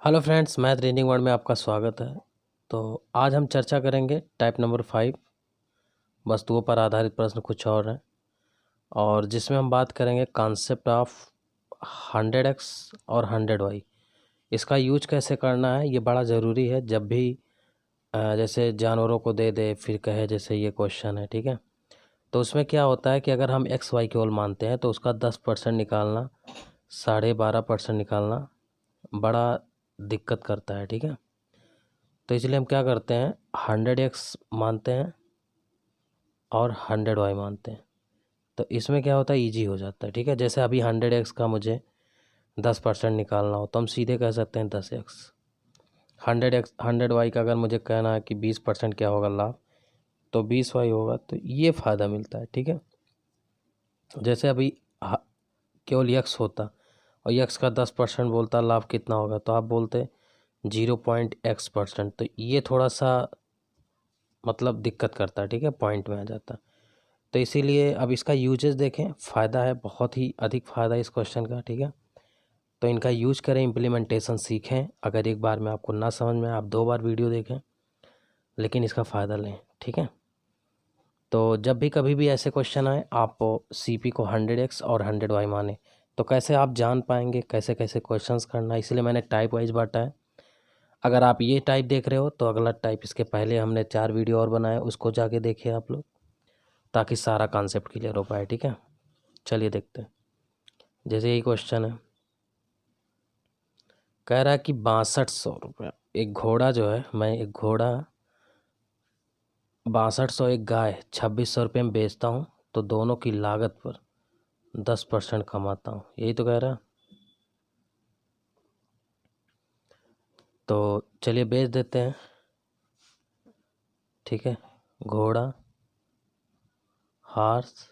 Hello friends, math reading word में आपका स्वागत है। तो आज हम चर्चा करेंगे टाइप नंबर 5 वस्तुओं पर आधारित प्रश्न कुछ और हैं, और जिसमें हम बात करेंगे कॉन्सेप्ट ऑफ 100x और 100y। इसका यूज कैसे करना है ये बड़ा ज़रूरी है। जब भी जैसे जानवरों को दे दे फिर कहे जैसे ये क्वेश्चन है, ठीक है। तो उसमें क्या होता है कि अगर हम एक्स वाई केवल मानते हैं तो उसका 10% निकालना, 12.5% निकालना बड़ा दिक्कत करता है, ठीक है। तो इसलिए हम क्या करते हैं, 100x मानते हैं और 100y मानते हैं। तो इसमें क्या होता है, ईजी हो जाता है, ठीक है। जैसे अभी 100x का मुझे 10% निकालना हो तो हम सीधे कह सकते हैं 10x। 100y का अगर मुझे कहना है कि 20% क्या होगा लाभ, तो 20y होगा। तो ये फ़ायदा मिलता है, ठीक है। जैसे अभी केवल यक्स होता और यक्स का 10% बोलता लाभ कितना होगा, तो आप बोलते 0.x%। तो ये थोड़ा सा मतलब दिक्कत करता है, ठीक है, पॉइंट में आ जाता है। तो इसीलिए अब इसका यूजेस देखें, फ़ायदा है, बहुत ही अधिक फ़ायदा है इस क्वेश्चन का, ठीक है। तो इनका यूज करें, इम्प्लीमेंटेशन सीखें। अगर एक बार में आपको ना समझ में, आप 2 बार वीडियो देखें, लेकिन इसका फ़ायदा लें, ठीक है। तो जब भी कभी भी ऐसे क्वेश्चन आए, आप सीपी को 100x और 100y माने, तो कैसे आप जान पाएंगे कैसे कैसे क्वेश्चंस करना है। इसलिए मैंने टाइप वाइज बांटा है। अगर आप ये टाइप देख रहे हो तो अगला टाइप, इसके पहले हमने 4 वीडियो और बनाए, उसको जाके देखिए आप लोग, ताकि सारा कॉन्सेप्ट क्लियर हो पाए, ठीक है। चलिए देखते हैं। जैसे यही क्वेश्चन है, कह रहा है कि 6200 रुपये एक घोड़ा जो है, मैं एक घोड़ा 6200 एक गाय 2600 रुपये में बेचता हूँ, तो दोनों की लागत पर 10% कमाता हूँ। यही तो कह रहा है। तो चलिए बेच देते हैं, ठीक है। घोड़ा, हार्स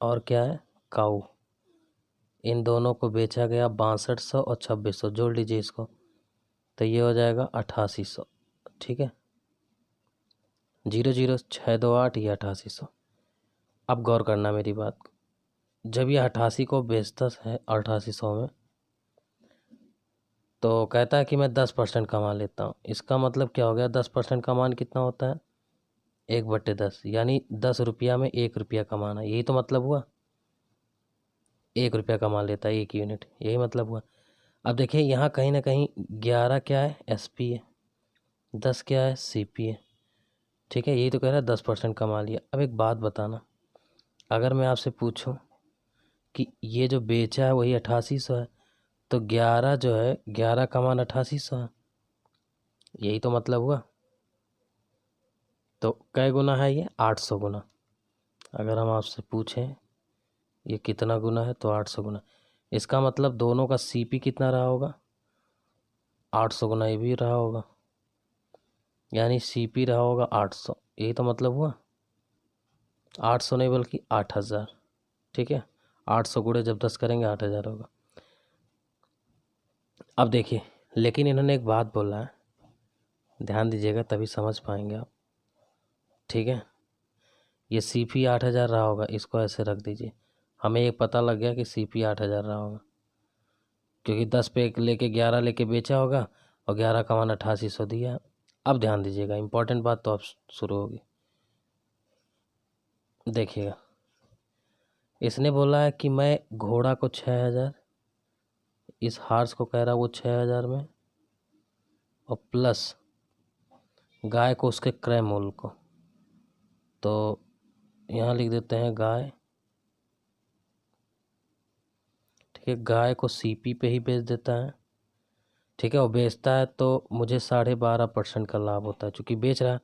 और क्या है, काऊ, इन दोनों को बेचा गया 6200 और 2600, जोड़ लीजिए इसको, तो ये हो जाएगा 8800, ठीक है। 00628, ये 8800। अब गौर करना मेरी बात को, जब ये 88 को बेचता है 8800 में, तो कहता है कि मैं 10% कमा लेता हूँ। इसका मतलब क्या हो गया, 10% का मान कितना होता है, 1/10, यानी 10 रुपया में 1 रुपया कमाना, यही तो मतलब हुआ। 1 रुपया कमा लेता है 1 यूनिट, यही मतलब हुआ। अब देखिए यहाँ कहीं ना कहीं 11 क्या है, एसपी है, 10 क्या है, सीपी है, ठीक है। यही तो कह रहा है 10% कमा लिया। अब एक बात बताना, अगर मैं आपसे पूछूं कि ये जो बेचा है वही 8800 है, तो 11 जो है, 11 का मान 8800 है, यही तो मतलब हुआ। तो कै गुना है ये, 800 गुना। अगर हम आपसे पूछें ये कितना गुना है, तो 800 गुना। इसका मतलब दोनों का सीपी कितना रहा होगा, 800 गुना ये भी रहा होगा, यानी सीपी रहा होगा 800। यही तो मतलब हुआ। 800 नहीं बल्कि 8000, ठीक है। 800 गुणे जब 10 करेंगे 8000 होगा। अब देखिए, लेकिन इन्होंने एक बात बोला है, ध्यान दीजिएगा तभी समझ पाएंगे आप, ठीक है। ये सीपी 8000 रहा होगा, इसको ऐसे रख दीजिए। हमें ये पता लग गया कि सीपी 8000 रहा होगा, क्योंकि 10 पे लेके 11 लेके बेचा होगा और 11 का मान 8800 दिया। अब ध्यान दीजिएगा, इंपॉर्टेंट बात तो अब शुरू होगी, देखिएगा। इसने बोला है कि मैं घोड़ा को 6000, इस हार्स को कह रहा वो 6000 में, और प्लस गाय को उसके क्रय मूल्य को, तो यहाँ लिख देते हैं गाय, ठीक है। गाय को सीपी पे ही बेच देता है, ठीक है। और बेचता है तो मुझे 12.5% का लाभ होता है, चूँकि बेच रहा है।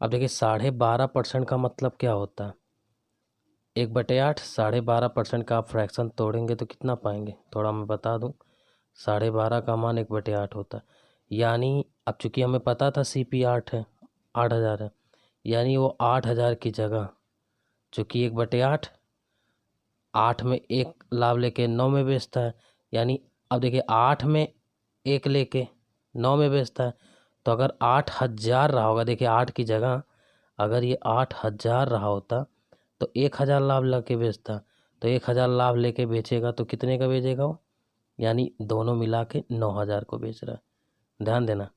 अब देखिए 12.5% का मतलब क्या होता है, 1/8, 12.5% का आप फ्रैक्शन तोड़ेंगे तो कितना पाएंगे, थोड़ा मैं बता दूं। 12.5 का मान 1/8 होता है, यानी अब चूँकि हमें पता था सीपी 8 है, 8000 है, यानी वो 8000 की जगह, चूँकि 1/8, 8 में 1 लाभ लेके 9 में बेचता है, यानी अब देखिए 8 में 1 लेके 9 में बेचता है, तो अगर 8000 रहा होगा, देखिए 8 की जगह अगर ये 8000 रहा होता तो 1000 लाभ लेके बेचता, तो 1000 लाभ लेके बेचेगा तो कितने का बेचेगा वो, यानी दोनों मिला के 9,000 को बेच रहा है। ध्यान देना,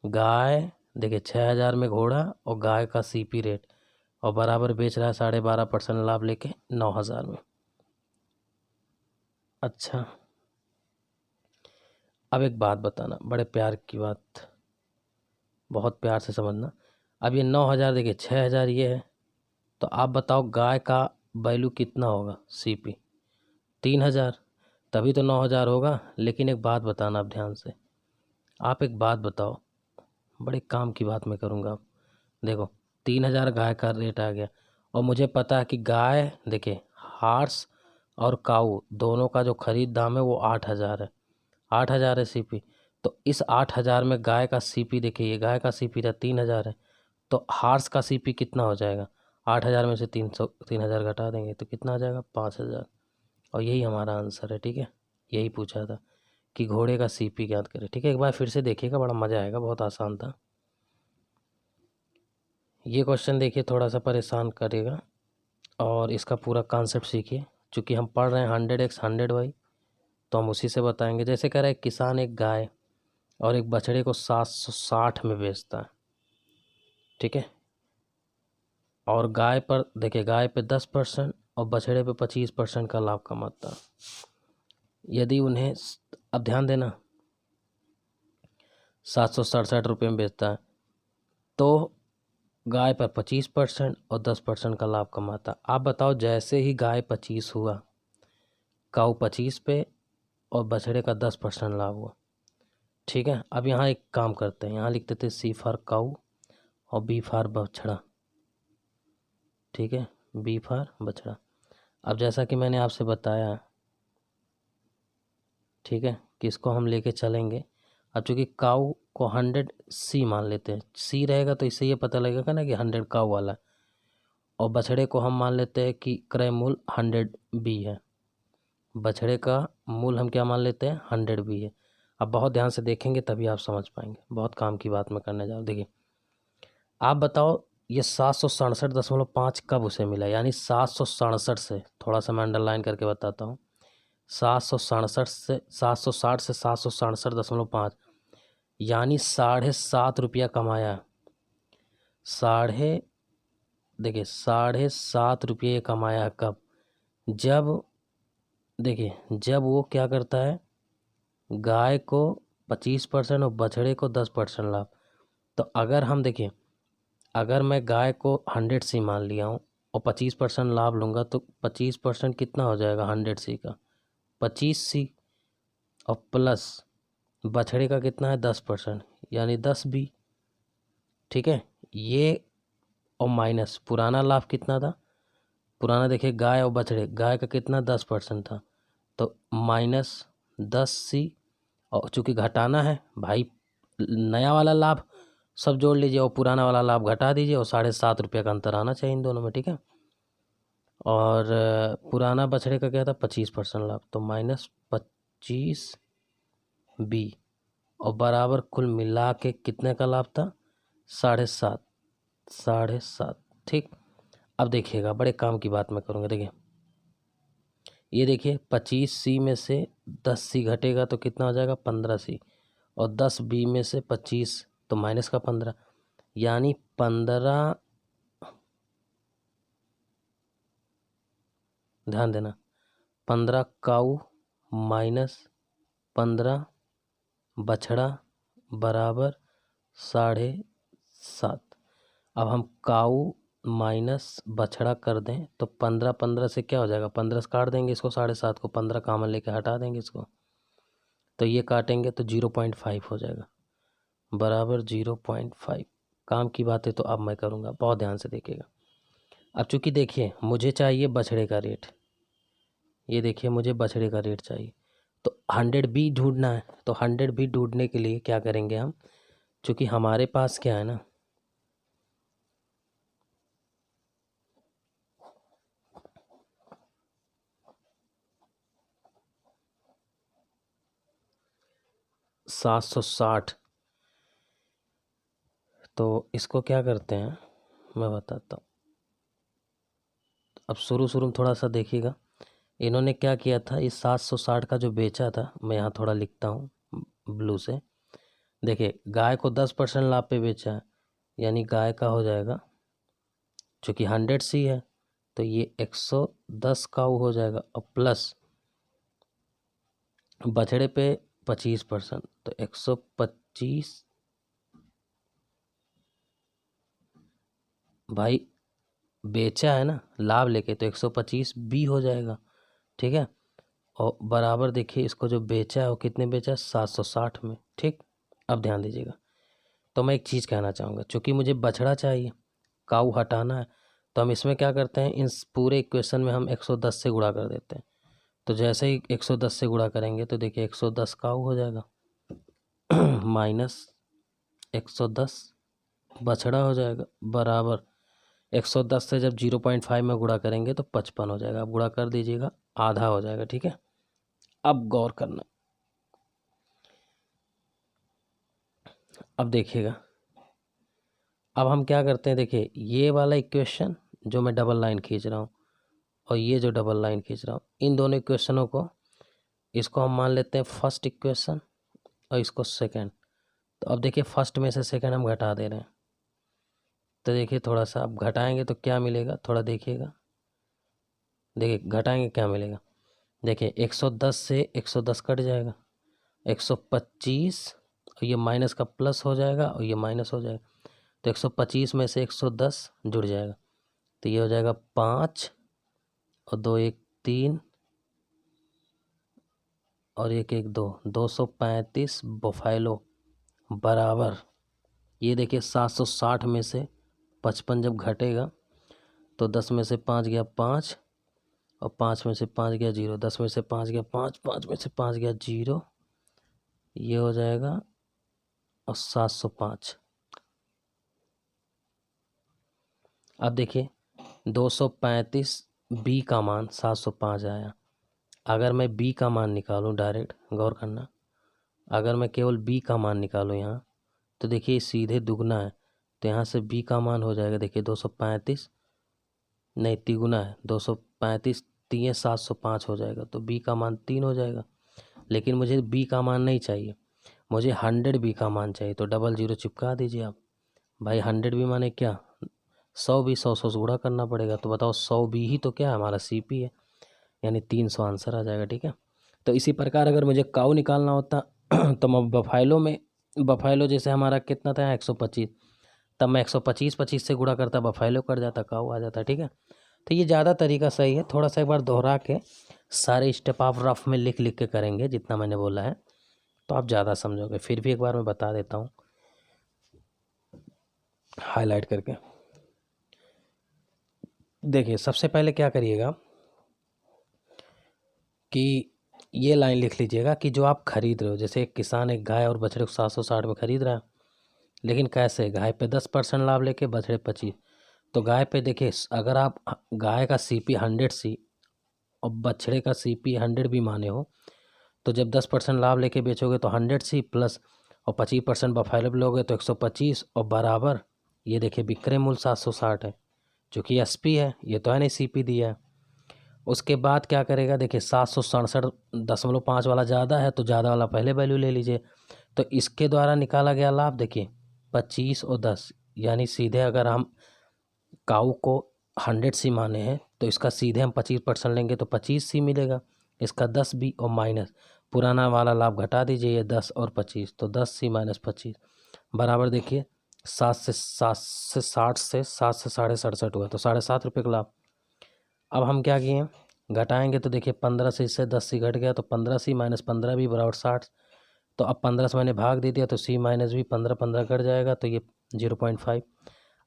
गाय देखिए 6,000 में घोड़ा और गाय का सीपी रेट, और बराबर बेच रहा है 12.5% लाभ लेके 9,000 में। अच्छा, अब एक बात बताना, बड़े प्यार की बात, बहुत प्यार से समझना। अब ये 9,000 देखिए 6,000 ये है, तो आप बताओ गाय का वैल्यू कितना होगा सीपी? 3,000, तभी तो 9,000 होगा। लेकिन एक बात बताना आप ध्यान से, आप एक बात बताओ, बड़े काम की बात मैं करूँगा। आप देखो 3,000 गाय का रेट आ गया, और मुझे पता है कि गाय देखिए हार्स और काऊ दोनों का जो खरीद दाम है वो 8,000 है। 8,000 है सीपी, तो इस 8,000 में गाय का सीपी देखिए, ये गाय का सीपी था 3,000 है, तो हार्स का सीपी कितना हो जाएगा? 8,000 में से 3,000 घटा देंगे तो कितना आ जाएगा? 5,000। और यही हमारा आंसर है। ठीक है, यही पूछा था कि घोड़े का सीपी ज्ञात करें। ठीक है, एक बार फिर से देखिएगा, बड़ा मज़ा आएगा, बहुत आसान था ये क्वेश्चन। देखिए थोड़ा सा परेशान करेगा, और इसका पूरा कॉन्सेप्ट सीखिए। चूँकि हम पढ़ रहे हैं 100x 100y, तो हम उसी से बताएंगे। जैसे कह रहा है किसान एक गाय और एक बछड़े को 760 में बेचता है। ठीक है, और गाय पर देखिए, गाय पे 10% और बछड़े पे 25% का लाभ कमाता है। यदि उन्हें, अब ध्यान देना, 767 रुपये में बेचता है, तो गाय पर 25% और 10% का लाभ कमाता। आप बताओ, जैसे ही गाय 25 हुआ, काऊ 25 पे और बछड़े का 10% लाभ हुआ। ठीक है, अब यहाँ एक काम करते हैं, यहाँ लिख देते सी फॉर काऊ और बी फॉर बछड़ा। ठीक है, बी फॉर बछड़ा। अब जैसा कि मैंने आपसे बताया, ठीक है, कि इसको हम लेके चलेंगे। अब चूँकि काऊ को 100 सी मान लेते हैं, सी रहेगा तो इससे ये पता लगेगा ना कि 100 काऊ वाला है, और बछड़े को हम मान लेते हैं कि क्रय मूल 100 बी है। बछड़े का मूल हम क्या मान लेते हैं? 100 बी है। अब बहुत ध्यान से देखेंगे तभी आप समझ पाएंगे, बहुत काम की बात मैं करने जा रहा हूँ। देखिए आप बताओ, ये 767.5 कब उसे मिला? यानी 767 से, थोड़ा सा मैं अंडरलाइन करके बताता हूँ, 760 से 767.5, यानी 7.5 रुपया कमाया। देखिए 7.5 रुपये कमाया कब? जब देखिए, जब वो क्या करता है, गाय को 25% और बछड़े को 10% लाभ। तो अगर हम देखिए, अगर मैं गाय को 100 सी मान लिया हूँ और 25% लाभ लूँगा, तो 25% कितना हो जाएगा 100 सी का? 25 सी, और प्लस बछड़े का कितना है? 10%, यानी 10 बी। ठीक है, ये, और माइनस पुराना लाभ कितना था? पुराना देखिए, गाय और बछड़े, गाय का कितना? 10% था, तो माइनस 10 सी, और चूँकि घटाना है भाई, नया वाला लाभ सब जोड़ लीजिए और पुराना वाला लाभ घटा दीजिए, और 7.5 रुपये का अंतर आना चाहिए इन दोनों में। ठीक है, और पुराना बछड़े का क्या था? 25% लाभ, तो -25 बी, और बराबर कुल मिला के कितने का लाभ था? 7.5। ठीक, अब देखिएगा, बड़े काम की बात मैं करूँगा। देखिए ये देखिए, 25 सी में से 10 सी घटेगा तो कितना हो जाएगा? 15 सी, और 10 बी में से 25 तो माइनस का 15, यानी 15, ध्यान देना, 15 काऊ माइनस 15 बछड़ा बराबर 7.5। अब हम काऊ माइनस बछड़ा कर दें तो 15 से क्या हो जाएगा? 15 से काट देंगे इसको, 7.5 को, 15 कामन लेके हटा देंगे इसको, तो ये काटेंगे तो 0.5 हो जाएगा, बराबर 0.5। काम की बात है तो अब मैं करूँगा, बहुत ध्यान से देखिएगा। अब चूँकि देखिए, मुझे चाहिए बछड़े का रेट, ये देखिए मुझे बछड़े का रेट चाहिए, तो 100 बी ढूंढना है। तो 100 बी ढूंढने के लिए क्या करेंगे हम, चूँकि हमारे पास क्या है ना, $760, तो इसको क्या करते हैं मैं बताता हूँ। अब शुरू में थोड़ा सा देखिएगा, इन्होंने क्या किया था, इस 760 का जो बेचा था, मैं यहाँ थोड़ा लिखता हूँ ब्लू से। देखिए गाय को 10% लाभ पे बेचा है, यानी गाय का हो जाएगा, चूँकि 100C है तो ये 110 काऊ हो जाएगा, और प्लस बछड़े पे 25%, तो 125 भाई बेचा है ना लाभ लेके, तो 125 बी हो जाएगा, ठीक है। और बराबर देखिए इसको जो बेचा है वो कितने बेचा है, 760 में, ठीक। अब ध्यान दीजिएगा, तो मैं एक चीज़ कहना चाहूँगा, चूँकि मुझे बछड़ा चाहिए, काऊ हटाना है, तो हम इसमें क्या करते हैं, इस पूरे इक्वेशन में हम 110 से गुणा कर देते हैं। तो जैसे ही 110 से गुणा करेंगे तो देखिए 110 काऊ हो जाएगा माइनस 110 बछड़ा हो जाएगा, बराबर 110 से जब 0.5 में गुणा करेंगे तो 55 हो जाएगा। अब गुणा कर दीजिएगा, आधा हो जाएगा, ठीक है। अब गौर करना, अब देखिएगा, अब हम क्या करते हैं, देखिए ये वाला इक्वेशन जो मैं डबल लाइन खींच रहा हूँ और ये जो डबल लाइन खींच रहा हूँ, इन दोनों इक्वेशनों को, इसको हम मान लेते हैं फर्स्ट इक्वेशन और इसको सेकंड। तो अब देखिए फर्स्ट में से सेकंड हम घटा दे रहे हैं, तो देखिए थोड़ा सा अब घटाएंगे तो क्या मिलेगा, थोड़ा देखिएगा, देखिए घटाएंगे क्या मिलेगा। देखिए 110 से 110 कट जाएगा, 125, और ये माइनस का प्लस हो जाएगा और ये माइनस हो जाएगा, तो 125 में से 110 जुड़ जाएगा, तो ये हो जाएगा 5 और 2 1 3 और 1 1 2, 235 बफेलो, बराबर ये देखिए 760 में से 55 जब घटेगा तो 10 में से 5 गया 5, और 5 में से 5 गया 0, 10 में से 5 गया 5, 5 में से 5 गया 0, ये हो जाएगा और 705। अब देखिए 235 बी का मान 705 आया। अगर मैं बी का मान निकालूं डायरेक्ट, गौर करना, अगर मैं केवल बी का मान निकालूं यहाँ, तो देखिए सीधे दुगना है, तो यहाँ से बी का मान हो जाएगा, देखिए 235, नहीं तिगुना है, 235 तीन 705 हो जाएगा, तो बी का मान 3 हो जाएगा। लेकिन मुझे बी का मान नहीं चाहिए, मुझे 100 बी का मान चाहिए, तो डबल जीरो चिपका दीजिए आप। भाई 100 बी माने क्या, 100 भी 100 से गुणा करना पड़ेगा, तो बताओ 100 बी ही तो क्या है, हमारा सी पी है, यानी 300 आंसर आ जाएगा, ठीक है। तो इसी प्रकार अगर मुझे काऊ निकालना होता तो मैं बफेलो में, बफेलो जैसे हमारा कितना था 125, तब मैं 125 से गुणा करता, बफेलो कट जाता, काऊ आ जाता, ठीक है। तो ये ज़्यादा तरीका सही है, थोड़ा सा एक बार दोहरा के सारे स्टेप आप रफ में लिख लिख के करेंगे जितना मैंने बोला है, तो आप ज़्यादा समझोगे। फिर भी एक बार मैं बता देता हूँ हाईलाइट करके। देखिए सबसे पहले क्या करिएगा कि ये लाइन लिख लीजिएगा कि जो आप खरीद रहे हो, जैसे एक किसान एक गाय और बछड़े को 760 में खरीद रहा है, लेकिन कैसे, गाय पे 10% लाभ लेके, बछड़े 25। तो गाय पे देखिए अगर आप गाय का CP 100C और बछड़े का CP 100 भी माने हो, तो जब 10% लाभ लेके बेचोगे तो 100C प्लस और 25% बफेलो पे लोगे तो 125, और बराबर ये देखिए विक्रय मूल्य 760 है, चूँकि SP है, ये तो है नहीं CP दिया है। उसके बाद क्या करेगा, देखिए 767.5 वाला ज़्यादा है, तो ज़्यादा वाला पहले वैल्यू ले लीजिए। तो इसके द्वारा निकाला गया लाभ देखिए 25 और 10, यानी सीधे अगर हम काऊ को 100C माने हैं तो इसका सीधे हम 25% लेंगे तो 25C मिलेगा, इसका 10B और माइनस पुराना वाला लाभ घटा दीजिए, ये 10 और 25, तो 10C माइनस 25 बराबर देखिए 7 से 7.67 हुआ, तो 7.5 रुपये का लाभ। अब हम क्या किए, घटाएंगे तो देखिए 15 से इससे 10C घट गया, तो 15C माइनस 15 भी बराबर 60, तो अब 15 से मैंने भाग दे दिया तो C माइनस भी 15 15 कट जाएगा, तो ये 0.5।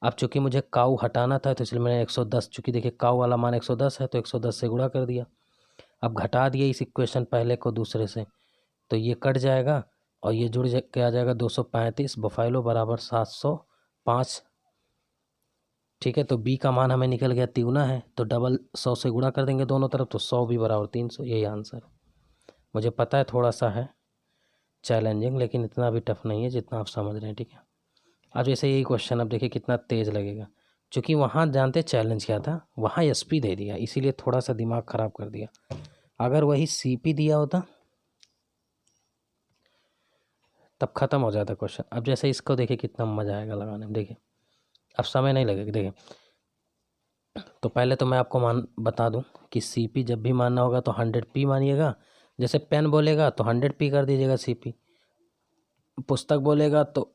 अब चूंकि मुझे काऊ हटाना था तो इसलिए मैंने 110, चूँकि देखिए काऊ वाला मान 110 है तो 110 से गुणा कर दिया। अब घटा दिए इस इक्वेशन पहले को दूसरे से, तो ये कट जाएगा और ये जुड़ के आ जाएगा 235 बफेलो बराबर 705, ठीक है। तो बी का मान हमें निकल गया तिगुना है, तो डबल 100 से गुणा कर देंगे दोनों तरफ, तो 100 भी बराबर 300, यही आंसर। मुझे पता है थोड़ा सा है चैलेंजिंग, लेकिन इतना भी टफ नहीं है जितना आप समझ रहे हैं, ठीक है। अब जैसे यही क्वेश्चन अब देखिए कितना तेज़ लगेगा, क्योंकि वहाँ जानते चैलेंज क्या था, वहाँ SP दे दिया, इसीलिए थोड़ा सा दिमाग ख़राब कर दिया। अगर वही CP दिया होता तब ख़त्म हो जाता क्वेश्चन। अब जैसे इसको देखिए कितना मज़ा आएगा लगाने में, देखिए अब समय नहीं लगेगा। देखिए तो पहले तो मैं आपको बता दूं कि CP जब भी मानना होगा तो 100p मानिएगा। जैसे पेन बोलेगा तो 100p कर दीजिएगा CP, पुस्तक बोलेगा तो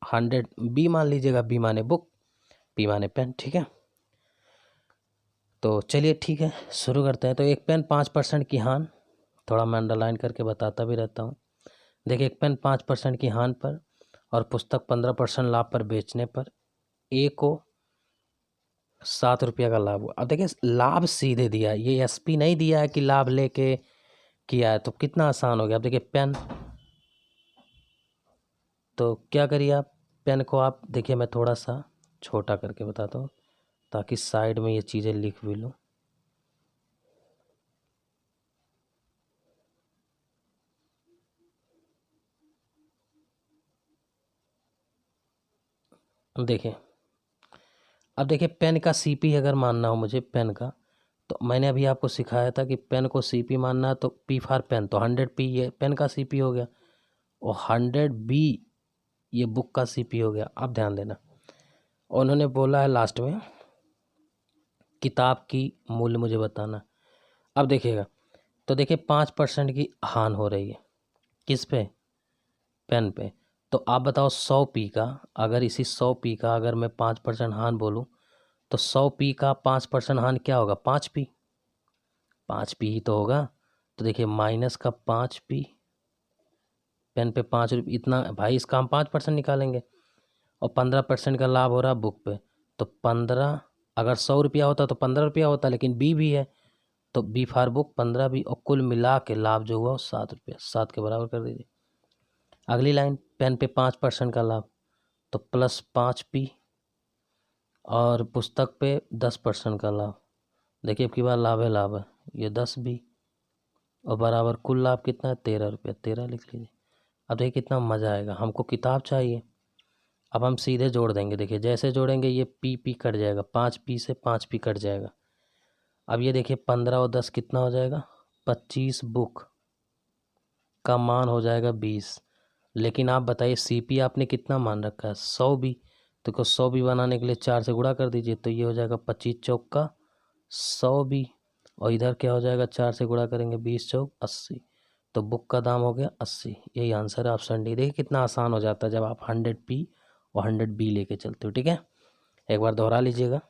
100b मान लीजिएगा, B माने बुक, P माने पेन, ठीक है। तो चलिए ठीक है, शुरू करते हैं। तो एक पेन 5% की हान, थोड़ा मैं अंडरलाइन करके बताता भी रहता हूँ। देखिए एक पेन 5% की हान पर और पुस्तक 15% लाभ पर बेचने पर A को 7 रुपये का लाभ हुआ। अब देखिए लाभ सीधे दिया है, ये SP नहीं दिया है कि लाभ लेके किया है, तो कितना आसान हो गया। अब देखिए पेन, तो क्या करिए आप, पेन को आप देखिए, मैं थोड़ा सा छोटा करके बताता हूँ ताकि साइड में ये चीज़ें लिख भी लूँ। देखिए अब देखिए पेन का CP अगर मानना हो मुझे पेन का, तो मैंने अभी आपको सिखाया था कि पेन को CP मानना है तो P फॉर पेन, तो 100p ये पेन का CP हो गया और 100b ये बुक का CP हो गया। अब ध्यान देना, उन्होंने बोला है लास्ट में किताब की मूल्य मुझे बताना। अब देखिएगा, तो देखिए 5% की हान हो रही है, किस पे, पेन पे। तो आप बताओ 100p का, अगर इसी 100p का अगर मैं 5% हान बोलूँ तो 100p का 5% हान क्या होगा, 5p, 5p ही तो होगा। तो देखिए माइनस का 5p, पेन पे 5 रुपये, इतना भाई इसका हम 5% निकालेंगे और 15% का लाभ हो रहा बुक पे। तो 15, अगर 100 रुपया होता तो 15 रुपया होता, लेकिन बी भी है तो B फॉर बुक 15b, और कुल मिला के लाभ जो हुआ वो 7 रुपये, 7 के बराबर कर दीजिए। अगली लाइन, पेन पे 5% का लाभ तो +5p, और पुस्तक पे 10% का लाभ, देखिए अब की बार लाभ है ये 10b, और बराबर कुल लाभ कितना है 13 रुपये, 13 लिख लीजिए। अब देखिए कितना मज़ा आएगा, हमको किताब चाहिए। अब हम सीधे जोड़ देंगे, देखिए जैसे जोड़ेंगे ये p कट जाएगा, 5p से 5p कट जाएगा। अब ये देखिए 15 और 10 कितना हो जाएगा, 25, बुक का मान हो जाएगा 20। लेकिन आप बताइए CP आपने कितना मान रखा है, 100b, तो 100b बनाने के लिए 4 से गुणा कर दीजिए, तो ये हो जाएगा 25 चौक का 100b, और इधर क्या हो जाएगा, 4 से गुणा करेंगे 20 चौक 80, तो बुक का दाम हो गया 80। यही आंसर है ऑप्शन डी। देखिए कितना आसान हो जाता है जब आप 100p और 100b लेके चलते हो, ठीक है। एक बार दोहरा लीजिएगा।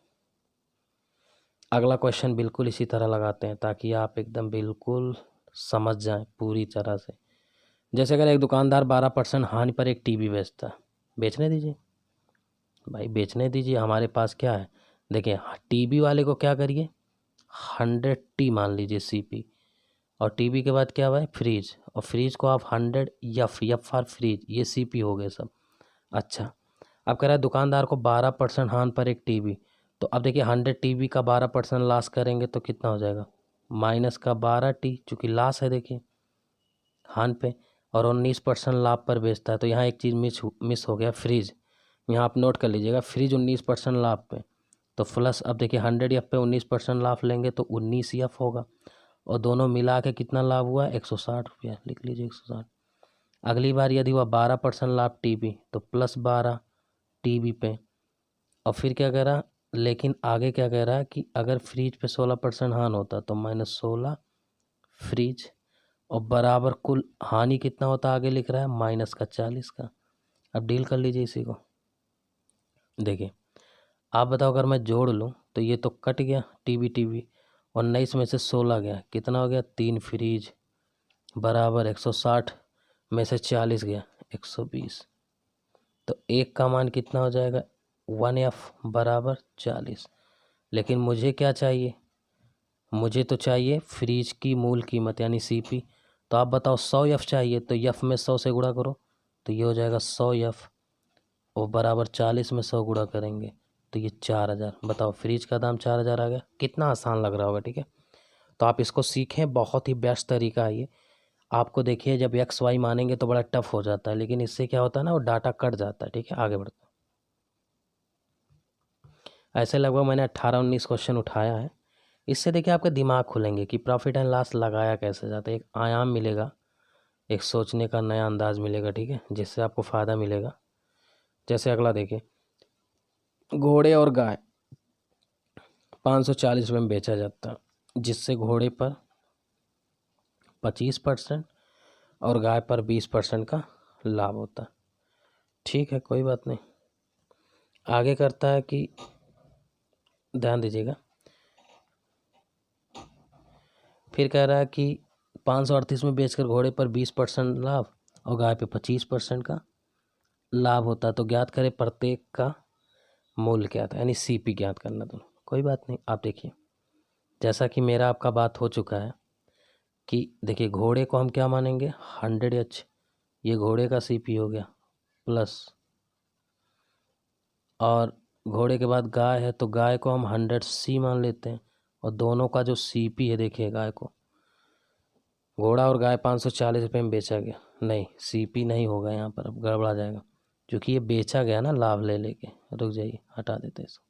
अगला क्वेश्चन बिल्कुल इसी तरह लगाते हैं ताकि आप एकदम बिल्कुल समझ जाएं पूरी तरह से। जैसे अगर एक दुकानदार 12% हानि पर एक टीवी बेचता है, बेचने दीजिए भाई, बेचने दीजिए, हमारे पास क्या है। देखिए टीवी वाले को क्या करिए, 100t मान लीजिए CP, और टीवी के बाद क्या हुआ है, फ्रिज, और फ्रिज को आप 100 फॉर फ्रिज, ये CP हो गए सब। अच्छा, अब कह रहा है दुकानदार को 12% हानि पर एक टीवी, तो अब देखिए 100 TV का 12% लॉस करेंगे तो कितना हो जाएगा, माइनस का 12t, चूँकि लॉस है देखिए हान पे, और 19% लाभ पर बेचता है। तो यहाँ एक चीज़ मिस हो गया, फ्रिज, यहाँ आप नोट कर लीजिएगा, फ्रिज 19% लाभ पे, तो प्लस अब देखिए 100f पे 19% लाभ लेंगे तो 19f होगा, और दोनों मिला के कितना लाभ हुआ, 160 रुपया, लिख लीजिए 160। अगली बार यदि हुआ 12% लाभ टीवी, तो +12 टीवी पे, और फिर क्या कह रहा, लेकिन आगे क्या कह रहा है कि अगर फ्रिज पे 16% हान होता तो -16 फ्रिज, और बराबर कुल हानि कितना होता आगे लिख रहा है माइनस का 40 का। अब डील कर लीजिए इसी को। देखिए आप बताओ, अगर मैं जोड़ लूँ तो ये तो कट गया टीवी, और 19 में से 16 गया, कितना हो गया, 3 फ्रिज, बराबर 160 में से 40 गया 120, तो एक का मान कितना हो जाएगा 1f बराबर 40। लेकिन मुझे क्या चाहिए, मुझे तो चाहिए फ्रिज की मूल कीमत यानी CP। तो आप बताओ 100f चाहिए, तो f में 100 से गुणा करो, तो ये हो जाएगा 100f, और बराबर 40 में 100 गुणा करेंगे तो ये 4000। बताओ फ्रिज का दाम 4000 आ गया, कितना आसान लग रहा होगा, ठीक है। तो आप इसको सीखें, बहुत ही बेस्ट तरीका है ये। आपको देखिए जब XY मानेंगे तो बड़ा टफ हो जाता है, लेकिन इससे क्या होता है ना, वो डाटा कट जाता है, ठीक है। आगे बढ़ते हैं। ऐसे लगभग मैंने 18-19 क्वेश्चन उठाया है। इससे देखिए आपके दिमाग खुलेंगे कि प्रॉफिट एंड लॉस लगाया कैसे जाता है, एक आयाम मिलेगा, एक सोचने का नया अंदाज मिलेगा, ठीक है, जिससे आपको फ़ायदा मिलेगा। जैसे अगला देखिए, घोड़े और गाय 540 रुपये में बेचा जाता है, जिससे घोड़े पर 25% और गाय पर 20% का लाभ होता है। ठीक है, कोई बात नहीं। आगे करता है कि ध्यान दीजिएगा, फिर कह रहा है कि 538 में बेचकर घोड़े पर 20% लाभ और गाय पे 25% का लाभ होता है, तो ज्ञात करें प्रत्येक का मूल्य क्या था, यानी सीपी ज्ञात करना। दोनों कोई बात नहीं। आप देखिए, जैसा कि मेरा आपका बात हो चुका है कि देखिए घोड़े को हम क्या मानेंगे 100H, ये घोड़े का सीपी हो गया प्लस, और घोड़े के बाद गाय है तो गाय को हम 100C मान लेते हैं, और दोनों का जो सीपी है देखिए, गाय को घोड़ा और गाय 540 रुपये में बेचा गया, नहीं सीपी नहीं होगा यहाँ पर, अब गड़बड़ा जाएगा क्योंकि ये बेचा गया ना लाभ ले लेके। रुक जाइए, हटा देते हैं इसको।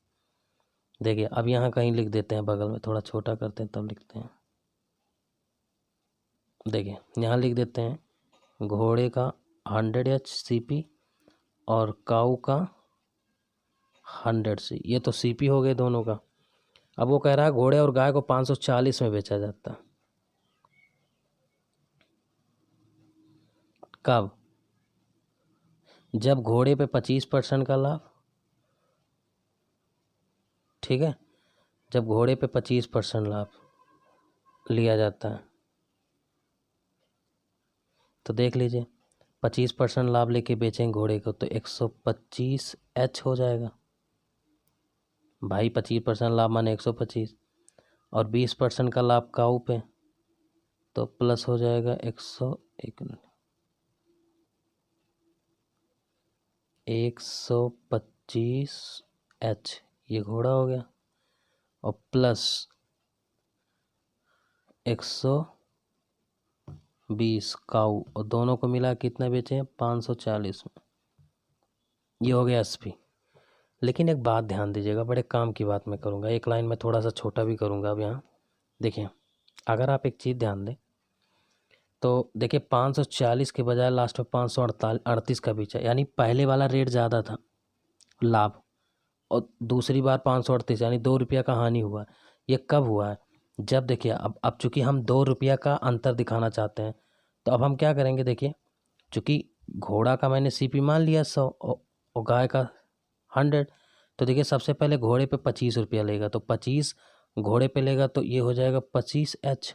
देखिए अब यहाँ कहीं लिख देते हैं, बगल में थोड़ा छोटा करते हैं तब लिखते हैं। देखिए यहाँ लिख देते हैं घोड़े का 100H सीपी और काऊ का 100C, ये तो सीपी हो गए दोनों का। अब वो कह रहा है घोड़े और गाय को 540 में बेचा जाता है, कब, जब घोड़े पे 25% का लाभ, ठीक है, जब घोड़े पे 25% लाभ लिया जाता है, तो देख लीजिए 25% लाभ लेके बेचेंगे घोड़े को तो 125H हो जाएगा भाई, 25% लाभ माने 125, और 20% का लाभ काऊ पे तो प्लस हो जाएगा 125H, ये घोड़ा हो गया, और प्लस 120 काऊ, और दोनों को मिला कितना बेचे हैं 540 में, ये हो गया एसपी। लेकिन एक बात ध्यान दीजिएगा, बड़े काम की बात मैं करूँगा, एक लाइन में थोड़ा सा छोटा भी करूँगा। अब यहाँ देखिए, अगर आप एक चीज़ ध्यान दें तो देखिए 540 के बजाय लास्ट में 538 का बेचा, यानी पहले वाला रेट ज़्यादा था लाभ, और दूसरी बार 538, यानी 2 रुपया का हानि हुआ। ये कब हुआ है, जब देखिए अब चूँकि हम 2 रुपया का अंतर दिखाना चाहते हैं, तो अब हम क्या करेंगे, देखिए चूँकि घोड़ा का मैंने सीपी मान लिया 100 और गाय का 100, तो देखिए सबसे पहले घोड़े पे 25 रुपया लेगा, तो 25 घोड़े पे लेगा तो ये हो जाएगा 25H,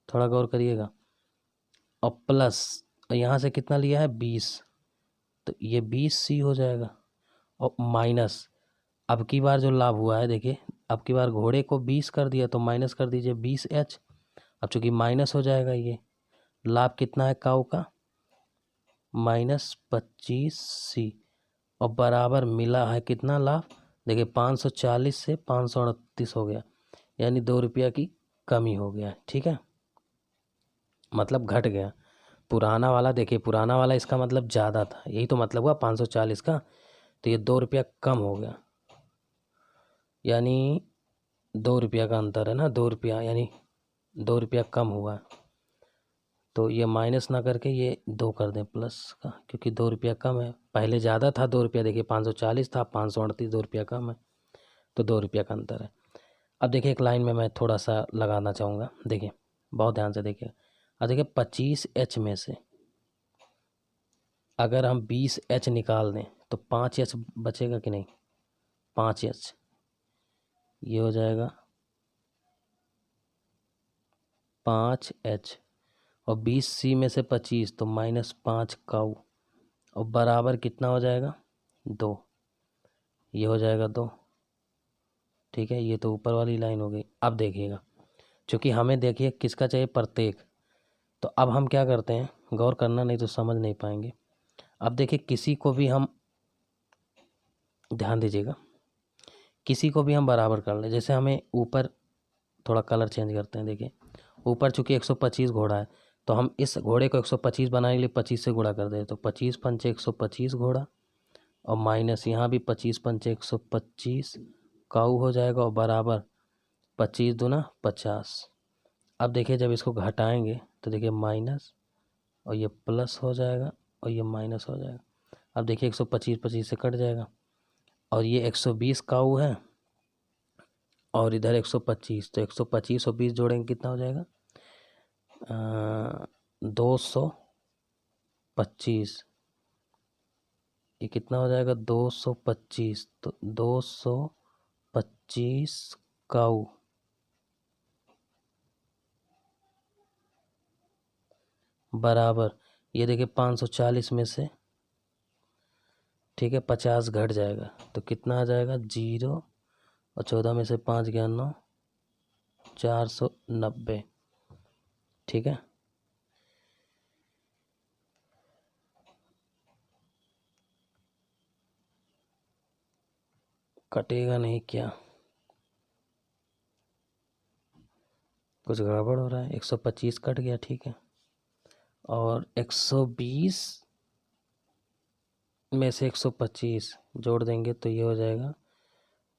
थोड़ा गौर करिएगा, और प्लस यहाँ से कितना लिया है 20, तो ये 20C हो जाएगा, और माइनस अब की बार जो लाभ हुआ है देखिए, अब की बार घोड़े को 20 कर दिया तो माइनस कर दीजिए 20H, अब चूँकि माइनस हो जाएगा, ये लाभ कितना है काऊ का -25C, और बराबर मिला है कितना लाभ, देखिए 540 से 538 हो गया, यानी 2 रुपया की कमी हो गया, ठीक है, मतलब घट गया। पुराना वाला देखिए, पुराना वाला इसका मतलब ज़्यादा था, यही तो मतलब हुआ 540 का, तो ये 2 रुपया कम हो गया, यानी 2 रुपया का अंतर है ना, 2 रुपया यानी 2 रुपया कम हुआ, तो ये माइनस ना करके ये 2 कर दें प्लस का, क्योंकि 2 रुपया कम है, पहले ज़्यादा था 2 रुपया, देखिए 540 था, 538, 2 रुपया कम है, तो 2 रुपया का अंतर है। अब देखिए एक लाइन में मैं थोड़ा सा लगाना चाहूँगा, देखिए बहुत ध्यान से देखिए। अब देखिए 25H में से अगर हम 20H निकाल दें तो 5H बचेगा कि नहीं, 5H, ये हो जाएगा 5H, और 20C में से 25 तो -5 काऊ, और बराबर कितना हो जाएगा 2, ये हो जाएगा 2, ठीक है, ये तो ऊपर वाली लाइन हो गई। अब देखिएगा, चूँकि हमें देखिए किसका चाहिए प्रत्येक, तो अब हम क्या करते हैं, गौर करना नहीं तो समझ नहीं पाएंगे। अब देखिए किसी को भी हम, ध्यान दीजिएगा, किसी को भी हम बराबर कर लें, जैसे हमें ऊपर थोड़ा कलर चेंज करते हैं, देखिए ऊपर चूँकि 125 घोड़ा है, तो हम इस घोड़े को 125 बनाने के लिए 25 से गुणा कर दें, तो 25 पंचे 125 घोड़ा, और माइनस यहाँ भी 25 पंचे 125, काऊ हो जाएगा और बराबर 25 दूना 50। अब देखिए जब इसको घटाएंगे तो देखिए माइनस और ये प्लस हो जाएगा और ये माइनस हो जाएगा। अब देखिए 125 25 से कट जाएगा और ये 120 काऊ है और इधर 125, तो 125 और 20 जोड़ेंगे कितना हो जाएगा 225। ये कितना हो जाएगा 225, तो 225 काऊ बराबर ये देखिए 540 में से ठीक है 50 घट जाएगा तो कितना आ जाएगा 0 और 14 में से 5 गया 9, 490। ठीक है, कटेगा नहीं क्या, कुछ गड़बड़ हो रहा है। 125 कट गया ठीक है, और 120 में से 125 जोड़ देंगे तो ये हो जाएगा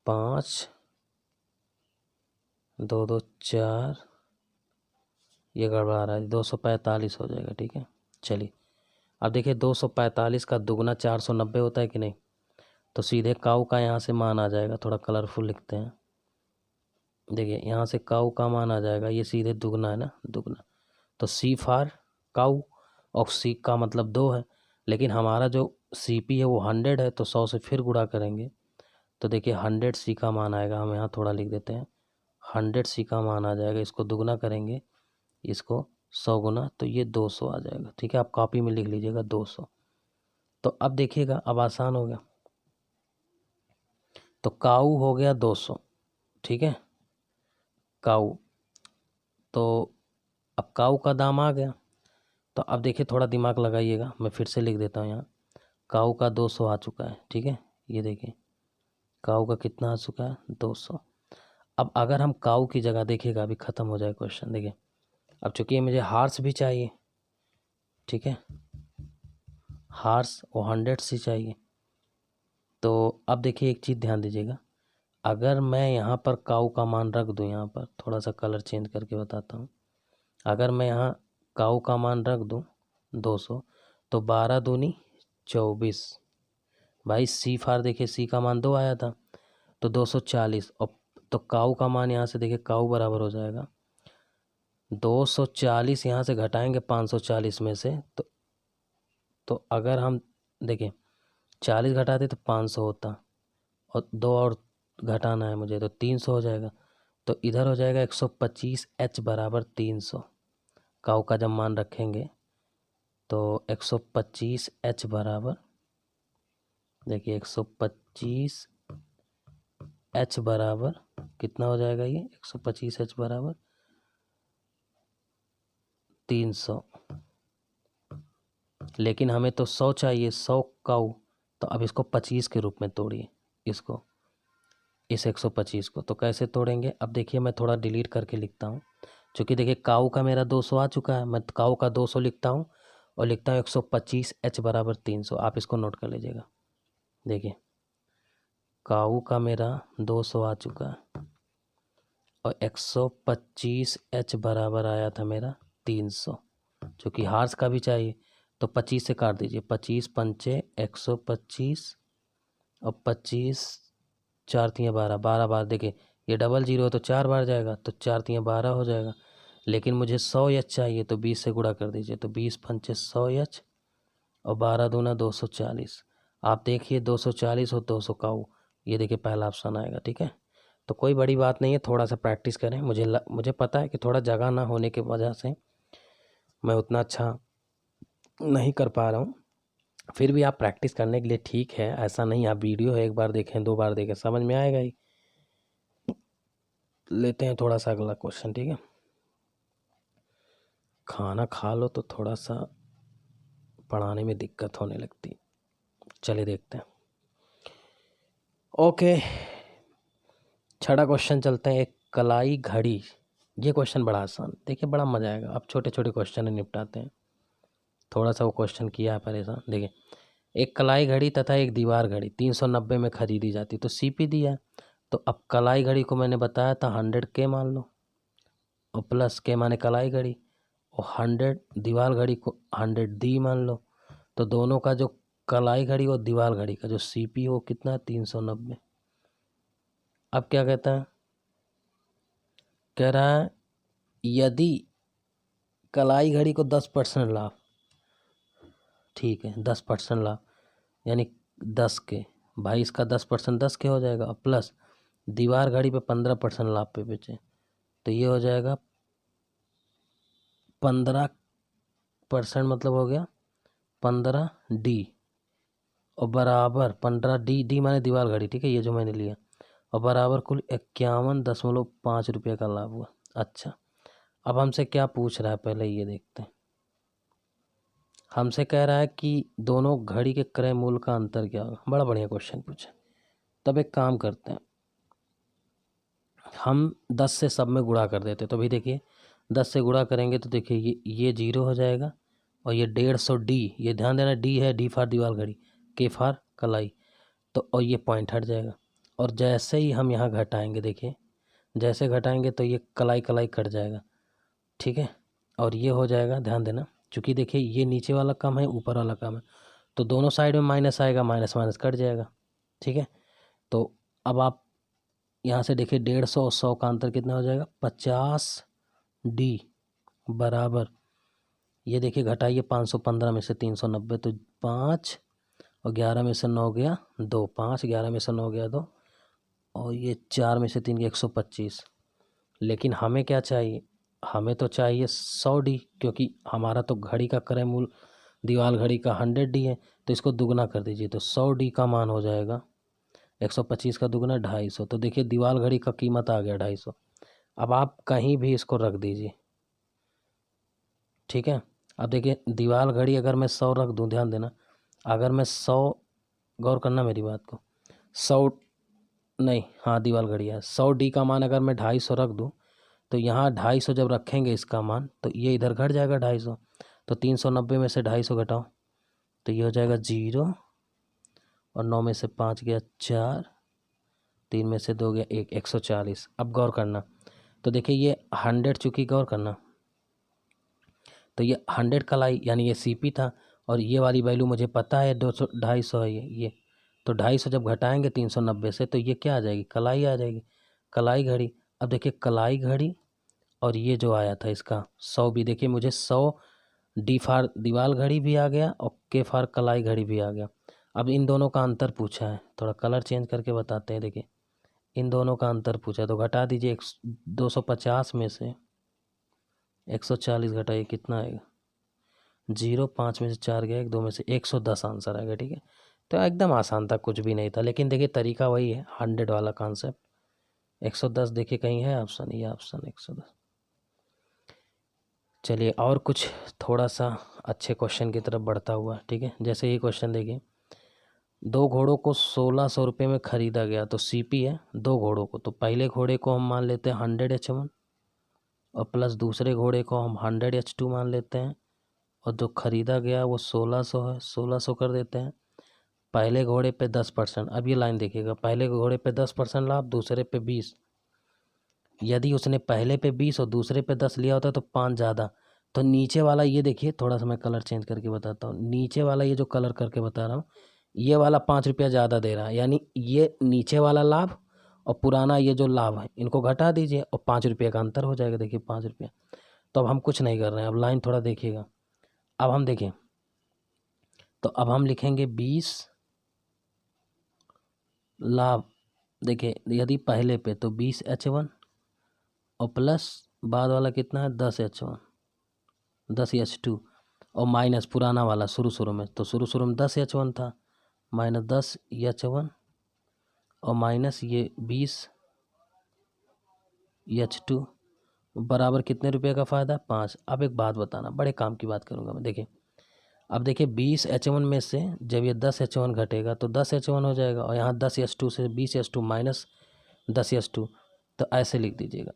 5 2 2 4, ये गड़बड़ा रहा है 245 हो जाएगा। ठीक है, चलिए अब देखिए 245 का दुगना 490 होता है कि नहीं, तो सीधे काऊ का यहाँ से मान आ जाएगा। थोड़ा कलरफुल लिखते हैं, देखिए यहाँ से काऊ का मान आ जाएगा, ये सीधे दुगना है ना, दुगना। तो सी फार काऊ और सी का मतलब 2 है, लेकिन हमारा जो सी पी है वो 100 है, तो 100 से फिर गुणा करेंगे तो देखिए 100 सी का मान आएगा। हम यहाँ थोड़ा लिख देते हैं 100 सी का मान आ जाएगा। इसको दुगना करेंगे, इसको 100 गुना, तो ये 200 आ जाएगा। ठीक है, आप कॉपी में लिख लीजिएगा 200। तो अब देखिएगा अब आसान हो गया, तो काऊ हो गया 200। ठीक है, काऊ, तो अब काऊ का दाम आ गया। तो अब देखिए थोड़ा दिमाग लगाइएगा, मैं फिर से लिख देता हूँ यहाँ, काऊ का 200 आ चुका है। ठीक है, ये देखिए काऊ का कितना आ चुका है 200। अब अगर हम काऊ की जगह देखिएगा, अभी ख़त्म हो जाए क्वेश्चन, देखिए अब चूंकि मुझे हार्स भी चाहिए, ठीक है, हार्स और 100 सी चाहिए, तो अब देखिए एक चीज़ ध्यान दीजिएगा, अगर मैं यहाँ पर काऊ का मान रख दूँ, यहाँ पर थोड़ा सा कलर चेंज करके बताता हूँ, अगर मैं यहाँ काऊ का मान रख दूँ 200, तो 12 दूनी 24, भाई सी फार देखिए सी का मान 2 आया था तो 240, और तो काऊ का मान यहाँ से देखिए काऊ बराबर हो जाएगा 240, यहाँ से घटाएंगे 540 में से, तो अगर हम देखें 40 घटाते तो 500 होता, और 2 और घटाना है मुझे तो 300 हो जाएगा। तो इधर हो जाएगा 125 एच बराबर 300। काऊ का जब मान रखेंगे तो 125 एच बराबर, देखिए 125 एच बराबर कितना हो जाएगा, ये 125 एच बराबर 300, लेकिन हमें तो 100 चाहिए, 100 काऊ। तो अब इसको 25 के रूप में तोड़िए, इसको, इस 125 को। तो कैसे तोड़ेंगे, अब देखिए मैं थोड़ा डिलीट करके लिखता हूँ, क्योंकि देखिए काऊ का मेरा 200 आ चुका है, मैं काऊ का 200 लिखता हूँ और लिखता हूँ 125 एच बराबर 300। आप इसको नोट कर लीजिएगा, देखिए काऊ का मेरा 200 आ चुका है और 125 एच बराबर आया था मेरा 300, जो कि हार्स का भी चाहिए। तो 25 से काट दीजिए, 25 पंचे 125 और 25 4 तियाँ 12, 12 बार, देखिए ये डबल जीरो है तो 4 बार जाएगा, तो 4 तियाँ 12 हो जाएगा। लेकिन मुझे 100 एच चाहिए तो 20 से गुणा कर दीजिए, तो 20 पंचे 100 एच और 12 दूना 240। आप देखिए 240 और 200 काऊ, ये देखिए पहला ऑप्शन आएगा। ठीक है, तो कोई बड़ी बात नहीं है, थोड़ा सा प्रैक्टिस करें। मुझे पता है कि थोड़ा जगह ना होने की वजह से मैं उतना अच्छा नहीं कर पा रहा हूँ, फिर भी आप प्रैक्टिस करने के लिए ठीक है, ऐसा नहीं आप वीडियो है 1 बार देखें 2 बार देखें समझ में आएगा ही। लेते हैं थोड़ा सा अगला क्वेश्चन। ठीक है, खाना खा लो तो थोड़ा सा पढ़ाने में दिक्कत होने लगती, चलिए देखते हैं। ओके, छठा क्वेश्चन चलते हैं, एक कलाई घड़ी। ये क्वेश्चन बड़ा आसान, देखिए बड़ा मजा आएगा, अब छोटे छोटे क्वेश्चन निपटाते हैं। थोड़ा सा वो क्वेश्चन किया है परेशान। देखिए एक कलाई घड़ी तथा एक दीवार घड़ी 390 में खरीदी जाती, तो सीपी दिया है, तो अब कलाई घड़ी को मैंने बताया था 100K मान लो, और प्लस के माने कलाई घड़ी, और 100 दीवार घड़ी को 100D मान लो। तो दोनों का जो कलाई घड़ी और दीवार घड़ी का जो CP हो कितना है 390। अब क्या कहता है, कह रहा है यदि कलाई घड़ी को 10% लाभ, ठीक है 10% लाभ यानी 10K, भाई इसका 10% 10K हो जाएगा, और प्लस दीवार घड़ी पे 15% लाभ पे बेचे, तो ये हो जाएगा 15% मतलब हो गया 15D, और बराबर 15D माने दीवार घड़ी, ठीक है ये जो मैंने लिया, और बराबर कुल 51.5 रुपये का लाभ हुआ। अच्छा, अब हमसे क्या पूछ रहा है पहले ये देखते हैं। हमसे कह रहा है कि दोनों घड़ी के क्रय मूल्य का अंतर क्या होगा। बड़ा बढ़िया क्वेश्चन पूछा। तब एक काम करते हैं, हम 10 से सब में गुणा कर देते। तो भाई देखिए 10 से गुणा करेंगे तो देखिए ये 0 हो जाएगा, और ये 150D, ये ध्यान देना D है, D फॉर दीवार घड़ी, K फॉर कलाई, तो और ये पॉइंट हट जाएगा। और जैसे ही हम यहाँ घटाएंगे, देखिए जैसे घटाएंगे तो ये कलाई कलाई कट जाएगा, ठीक है, और ये हो जाएगा, ध्यान देना चूँकि देखिए ये नीचे वाला कम है ऊपर वाला कम है, तो दोनों साइड में माइनस आएगा, माइनस माइनस कट जाएगा, ठीक है। तो अब आप यहाँ से देखिए 150 और 100 का अंतर कितना हो जाएगा 50D बराबर, ये देखिए घटाइए 515 में से 390, तो 5 और 11 में से 9 गया 2, 5 11 में से 9 गया 2, और ये 4 में से 3 गया 125। लेकिन हमें क्या चाहिए, हमें तो चाहिए 100D, क्योंकि हमारा तो घड़ी का क्रय मूल्य दीवार घड़ी का 100D है, तो इसको दुगना कर दीजिए, तो 100D का मान हो जाएगा 125 का दुगना 250। तो देखिए दीवार घड़ी का कीमत आ गया 250। अब आप कहीं भी इसको रख दीजिए, ठीक है। अब देखिए दीवार घड़ी अगर मैं 100 रख दूं, ध्यान देना, अगर मैं 100, गौर करना मेरी बात को, 100 नहीं, हाँ दीवार घड़ी है, 100D का मान अगर मैं 250 रख दूं, तो यहाँ 250 जब रखेंगे इसका मान, तो ये इधर घट जाएगा 250, तो 390 में से 250 घटाओ, तो ये हो जाएगा 0, और 9 में से 5 गया 4, 3 में से 2 गया 1, 140। अब गौर करना, तो देखिए ये 100 चूँकि, गौर करना, तो ये 100 कलाई यानी ये CP था, और ये वाली वैल्यू मुझे पता है 200 250 है ये, तो 250 जब घटाएंगे 390 से, तो ये क्या आ जाएगी, कलाई आ जाएगी, कलाई घड़ी। अब देखिए कलाई घड़ी और ये जो आया था इसका 100 भी, देखिए मुझे 100D फार दीवार घड़ी भी आ गया, और K फार कलाई घड़ी भी आ गया। अब इन दोनों का अंतर पूछा है, थोड़ा कलर चेंज करके बताते हैं। देखिए इन दोनों का अंतर पूछा है, तो घटा दीजिए 250 में से 140 घटाइए, कितना आएगा 0, 5 में से 4 गया 1, 2 में से 110 आंसर आएगा, ठीक है। तो एकदम आसान था, कुछ भी नहीं था, लेकिन देखिए तरीका वही है, 100 वाला कॉन्सेप्ट। 110 देखिए कहीं है ऑप्शन, ये ऑप्शन 110। चलिए और कुछ थोड़ा सा अच्छे क्वेश्चन की तरफ बढ़ता हुआ, ठीक है। जैसे ये क्वेश्चन देखिए, 2 घोड़ों को 1600 रुपये में ख़रीदा गया, तो CP है 2 घोड़ों को, तो पहले घोड़े को हम मान लेते हैं 100H1, और प्लस दूसरे घोड़े को हम 100H2 मान लेते हैं, और जो ख़रीदा गया वो 1600 है, 1600 कर देते हैं। पहले घोड़े पे 10%, अब ये लाइन देखिएगा, पहले घोड़े पे 10% लाभ, दूसरे पे 20। यदि उसने पहले पे 20 और दूसरे पे 10 लिया होता तो 5 ज़्यादा, तो नीचे वाला ये देखिए, थोड़ा सा मैं कलर चेंज करके बताता हूँ, नीचे वाला ये जो कलर करके बता रहा हूँ, ये वाला 5 रुपया ज़्यादा दे रहा है, यानी ये नीचे वाला लाभ और पुराना ये जो लाभ है इनको घटा दीजिए, और 5 रुपये का अंतर हो जाएगा, देखिए 5 रुपया। तो अब हम कुछ नहीं कर रहे हैं, अब लाइन थोड़ा देखिएगा। अब हम देखें, तो अब हम लिखेंगे 20 लाभ, देखिए यदि पहले पे तो 20H1, और प्लस बाद वाला कितना है 10H1, 10H2, और माइनस पुराना वाला शुरू में, तो शुरू में 10H1 था, माइनस 10H1, और माइनस ये 20H2 बराबर कितने रुपए का फ़ायदा, 5। अब एक बात बताना, बड़े काम की बात करूँगा मैं। देखिए अब देखिए 20H1 में से जब ये 10H1 घटेगा तो 10H1 हो जाएगा, और यहाँ 10H2 से 20H2 माइनस 10H2, तो ऐसे लिख दीजिएगा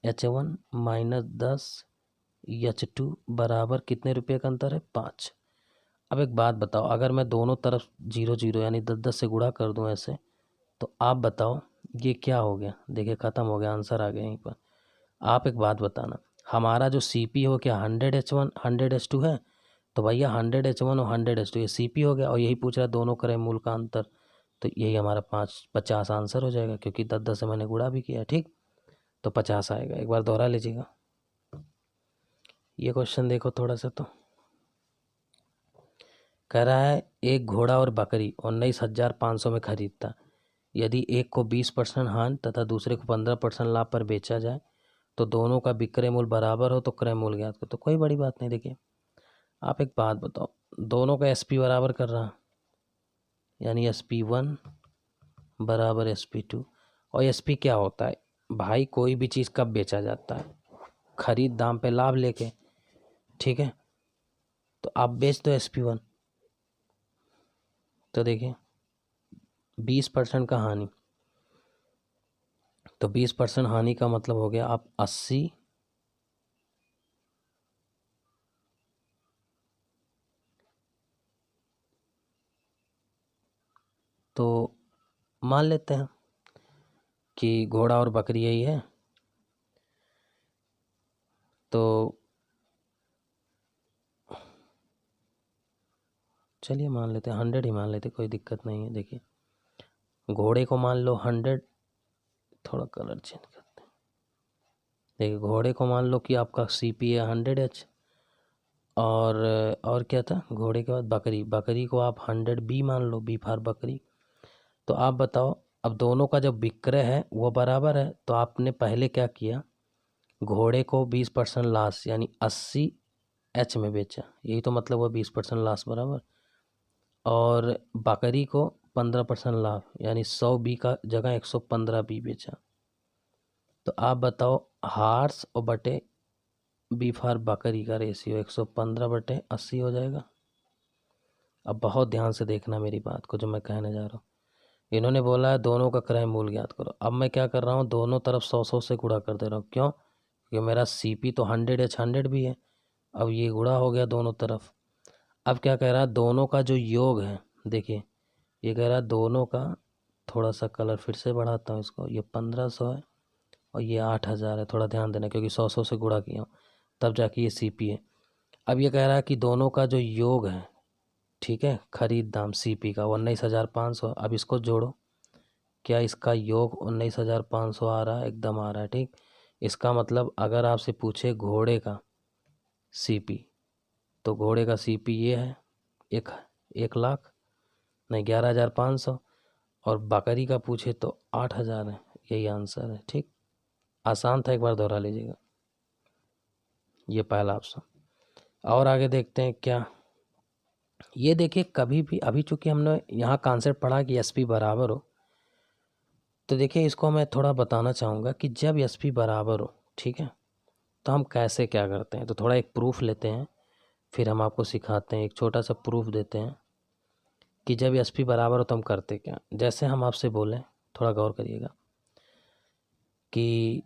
10H1 माइनस 10H2 बराबर कितने रुपये का अंतर है, 5। अब एक बात बताओ, अगर मैं दोनों तरफ 0 0 यानी 10 10 से गुणा कर दूं ऐसे, तो आप बताओ ये क्या हो गया। देखिए ख़त्म हो गया, आंसर आ गया यहीं पर। आप एक बात बताना, हमारा जो CP हो क्या 100H1 100H2 है, तो भैया 100H1 और 100H2 ये CP हो गया, और यही पूछ रहा है दोनों क्रय मूल का अंतर, तो यही हमारा 50 आंसर हो जाएगा, क्योंकि 10 से मैंने गुणा भी किया। ठीक, तो 50 आएगा। एक बार दोहरा लीजिएगा ये क्वेश्चन, देखो थोड़ा सा। तो कह रहा है एक घोड़ा और बकरी 19,500 में खरीदता, यदि एक को 20% हानि तथा दूसरे को 15% लाभ पर बेचा जाए तो दोनों का विक्रय मूल्य बराबर हो तो क्रय मूल्य ज्ञात करो। तो कोई बड़ी बात नहीं। देखिए आप एक बात बताओ, दोनों का SP बराबर कर रहा, यानी SP1 बराबर SP2। और SP क्या होता है भाई, कोई भी चीज़ कब बेचा जाता है, खरीद दाम पे लाभ लेके। ठीक है, तो आप बेच दो SP1। तो देखिए 20% का हानि, तो 20% हानि का मतलब हो गया आप 80 तो मान लेते हैं कि घोड़ा और बकरी यही है, तो चलिए मान लेते हैं 100 ही मान लेते, कोई दिक्कत नहीं है। देखिए घोड़े को मान लो 100, थोड़ा कलर चेंज करते हैं। देखिए घोड़े को मान लो कि आपका CP है 100H, और क्या था घोड़े के बाद बकरी, बकरी को आप 100B मान लो, B फॉर बकरी। तो आप बताओ, अब दोनों का जब विक्रय है वो बराबर है, तो आपने पहले क्या किया, घोड़े को 20% लॉस यानी 80H में बेचा, यही तो मतलब वो 20% लॉस बराबर, और बकरी को 15% लाभ यानी 100B का जगह 115B बेचा। तो आप बताओ हार्स और बटे B फॉर बकरी का रेशियो 115/80 हो जाएगा। अब बहुत ध्यान से देखना मेरी बात को जो मैं कहने जा रहा हूँ। इन्होंने बोला है दोनों का क्रय मूल्य ज्ञात करो। अब मैं क्या कर रहा हूँ, दोनों तरफ 100 से गुणा कर दे रहा हूँ। क्यों? क्योंकि मेरा CP तो 100H 100 भी है। अब ये गुणा हो गया दोनों तरफ। अब क्या कह रहा है, दोनों का जो योग है, देखिए ये कह रहा है दोनों का, थोड़ा सा कलर फिर से बढ़ाता हूँ इसको, ये 1500 है और ये 8000 है। थोड़ा ध्यान देना क्योंकि 100 से गुणा किया हूँ तब जाके ये CP है। अब ये कह रहा है कि दोनों का जो योग है, ठीक है, खरीद दाम CP का 19,500। अब इसको जोड़ो, क्या इसका योग 19,500 आ रहा है? एकदम आ रहा है। ठीक, इसका मतलब अगर आपसे पूछे घोड़े का CP, तो घोड़े का CP ये है 1 लाख नहीं 11,500, और बकरी का पूछे तो 8,000 है। यही आंसर है। ठीक, आसान था, एक बार दोहरा लीजिएगा। ये पहला ऑप्शन। और आगे देखते हैं क्या। ये देखिए कभी भी, अभी चूंकि हमने यहाँ कॉन्सेप्ट पढ़ा कि SP बराबर हो, तो देखिए इसको मैं थोड़ा बताना चाहूँगा कि जब SP बराबर हो, ठीक है, तो हम कैसे क्या करते हैं। तो थोड़ा एक प्रूफ लेते हैं, फिर हम आपको सिखाते हैं। एक छोटा सा प्रूफ देते हैं कि जब SP बराबर हो तो हम करते क्या। जैसे हम आपसे बोलें, थोड़ा गौर करिएगा, कि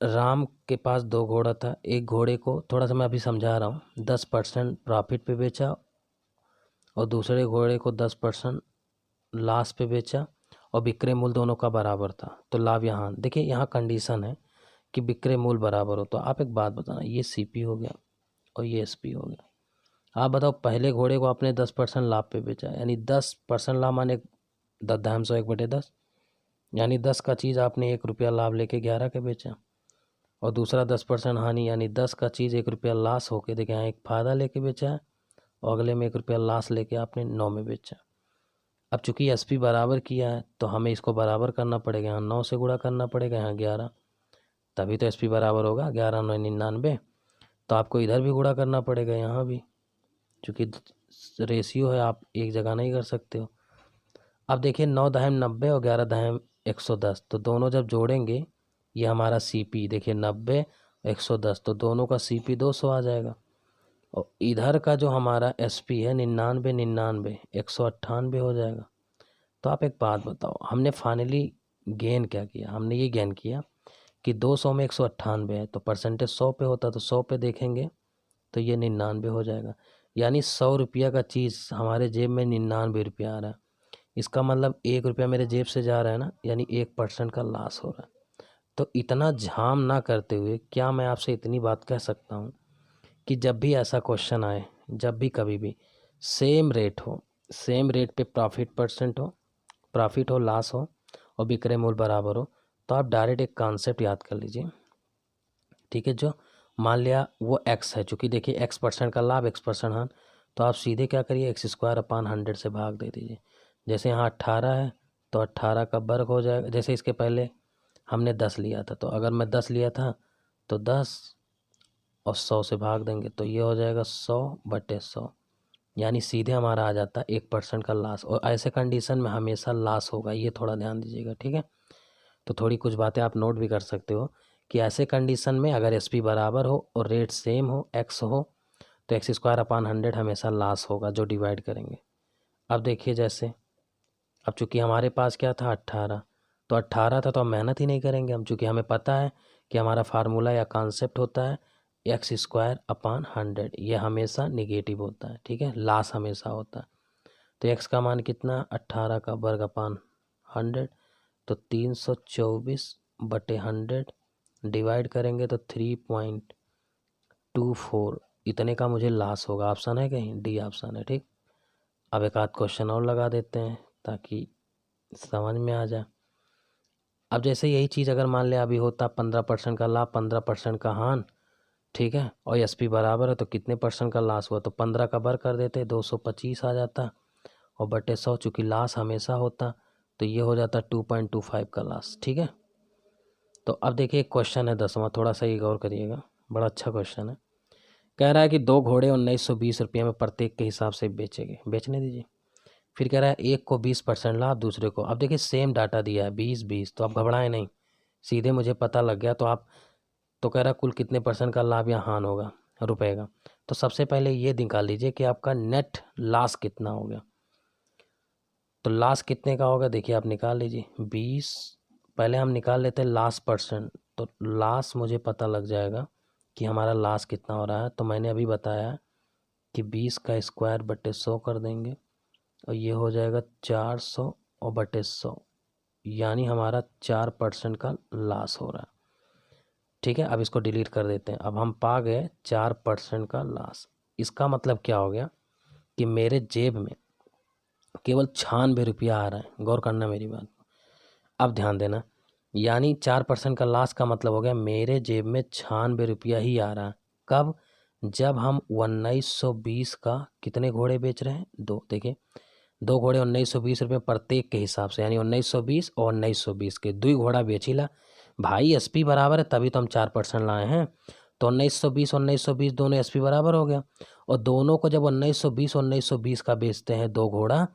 राम के पास 2 घोड़ा था, एक घोड़े को, थोड़ा सा मैं अभी समझा रहा हूँ, 10% प्रॉफिट पे बेचा और दूसरे घोड़े को 10% लॉस पे बेचा, और विक्रय मूल्य दोनों का बराबर था। तो लाभ यहाँ, देखिए यहाँ कंडीशन है कि विक्रय मूल्य बराबर हो। तो आप एक बात बताना, ये CP हो गया और ये SP हो गया। आप बताओ पहले घोड़े को आपने 10% लाभ पे बेचा, यानी 10% लाभ माने 10/110, यानी 10 का चीज़ आपने 1 रुपया लाभ लेके 11 के बेचा, और दूसरा 10% हानि यानी 10 का चीज़ 1 रुपया लॉस होके, देखिए यहाँ एक फ़ायदा लेके बेचा है और अगले में 1 रुपया लॉस लेके आपने 9 में बेचा। अब चूंकि SP बराबर किया है तो हमें इसको बराबर करना पड़ेगा, यहाँ 9 से गुणा करना पड़ेगा, यहाँ 11, तभी तो SP बराबर होगा। 11 9 99, तो आपको इधर भी गुणा करना पड़ेगा, यहाँ भी, चूँकि रेशियो है, आप एक जगह नहीं कर सकते हो। अब देखिए 9 दहम 90 और 11 दहम 110, तो दोनों जब जोड़ेंगे, ये हमारा CP देखिए 90 110, तो दोनों का CP 200 आ जाएगा। और इधर का जो हमारा SP है 99 99 198 हो जाएगा। तो आप एक बात बताओ, हमने फाइनली गेन क्या किया, हमने ये गेन किया कि 200 में 198 है, तो परसेंटेज 100 पे होता, तो 100 पे देखेंगे तो ये 99 हो जाएगा। यानी 100 रुपया का चीज़ हमारे जेब में 99 रुपया आ रहा है। इसका मतलब 1 रुपया मेरे जेब से जा रहा है ना, यानी 1% का लॉस हो रहा है। तो इतना झाम ना करते हुए क्या मैं आपसे इतनी बात कह सकता हूँ कि जब भी ऐसा क्वेश्चन आए, जब भी कभी भी सेम रेट हो, सेम रेट पे प्रॉफिट हो लॉस हो और विक्रय मूल्य बराबर हो, तो आप डायरेक्ट एक कॉन्सेप्ट याद कर लीजिए, ठीक है। जो मान लिया वो एक्स है, चूँकि देखिए x% का लाभ x% हानि, तो आप सीधे क्या करिए x² / 100 से भाग दे दीजिए। जैसे यहाँ 18 है तो 18 का वर्ग हो जाएगा। जैसे इसके पहले हमने 10 लिया था, तो अगर मैं 10 लिया था तो 10 और 100 से भाग देंगे तो ये हो जाएगा 100/100, यानी सीधे हमारा आ जाता है 1% का लॉस। और ऐसे कंडीशन में हमेशा लॉस होगा, ये थोड़ा ध्यान दीजिएगा, ठीक है। तो थोड़ी कुछ बातें आप नोट भी कर सकते हो कि ऐसे कंडीशन में अगर एस पी बराबर हो और रेट सेम हो, एक्स हो, तो x² / 100 हमेशा लॉस होगा जो डिवाइड करेंगे। अब देखिए जैसे अब चूंकि हमारे पास क्या था 18, तो 18 था तो हम मेहनत ही नहीं करेंगे हम, चूँकि हमें पता है कि हमारा फार्मूला या कॉन्सेप्ट होता है x²/100, ये हमेशा निगेटिव होता है, ठीक है, लॉस हमेशा होता है। तो x का मान कितना, 18 का वर्ग अपान 100, तो 324/100 डिवाइड करेंगे तो 3.24, इतने का मुझे लॉस होगा। ऑप्शन है कहीं, डी ऑप्शन है, ठीक। अब एक आध क्वेश्चन और लगा देते हैं ताकि समझ में आ जाए। अब जैसे यही चीज़ अगर मान लिया अभी होता 15% का लाभ 15% का हान, ठीक है, और एस पी बराबर है तो कितने % का लॉस हुआ, तो 15 का वर्ग कर देते 225 आ जाता, और बटे 100 चूँकि लॉस हमेशा होता तो ये हो जाता 2.25 का लॉस, ठीक है। तो अब देखिए एक क्वेश्चन है 10वां, थोड़ा सा ये गौर करिएगा, बड़ा अच्छा क्वेश्चन है। कह रहा है कि 2 घोड़े 1920 रुपये में प्रत्येक के हिसाब से बेचेंगे, बेचने दीजिए। फिर कह रहा है एक को 20% लाभ, दूसरे को, अब देखिए सेम डाटा दिया है 20-20, तो आप घबराएं नहीं, सीधे मुझे पता लग गया। तो आप तो कह रहा है कुल कितने % का लाभ या हान होगा रुपए का। तो सबसे पहले ये निकाल लीजिए कि आपका नेट लॉस कितना हो गया। तो लॉस कितने का होगा, देखिए आप निकाल लीजिए 20, पहले हम निकाल लेते हैं लॉस %। तो लॉस मुझे पता लग जाएगा कि हमारा लॉस कितना हो रहा है। तो मैंने अभी बताया कि 20 का स्क्वायर बटे 100 कर देंगे और ये हो जाएगा 400 और बटे 100, यानी हमारा 4% का लॉस हो रहा है, ठीक है। अब इसको डिलीट कर देते हैं। अब हम पा गए 4% का लॉस। इसका मतलब क्या हो गया कि मेरे जेब में केवल 96 रुपया आ रहा है, गौर करना मेरी बात। अब ध्यान देना, यानी 4% का लॉस का मतलब हो गया मेरे जेब में 96 रुपया ही आ रहा है। कब, जब हम 1920 का कितने घोड़े बेच रहे हैं, 2, देखिए 2 घोड़े 1920 रुपये प्रत्येक के हिसाब से, यानी 1920 और 1920 के 2 घोड़ा बेचीला भाई, एस पी बराबर है तभी तो हम 4% लाए हैं। तो 1920 दोनों एस पी बराबर हो गया, और दोनों को जब 1920 का बेचते हैं 2 घोड़ा,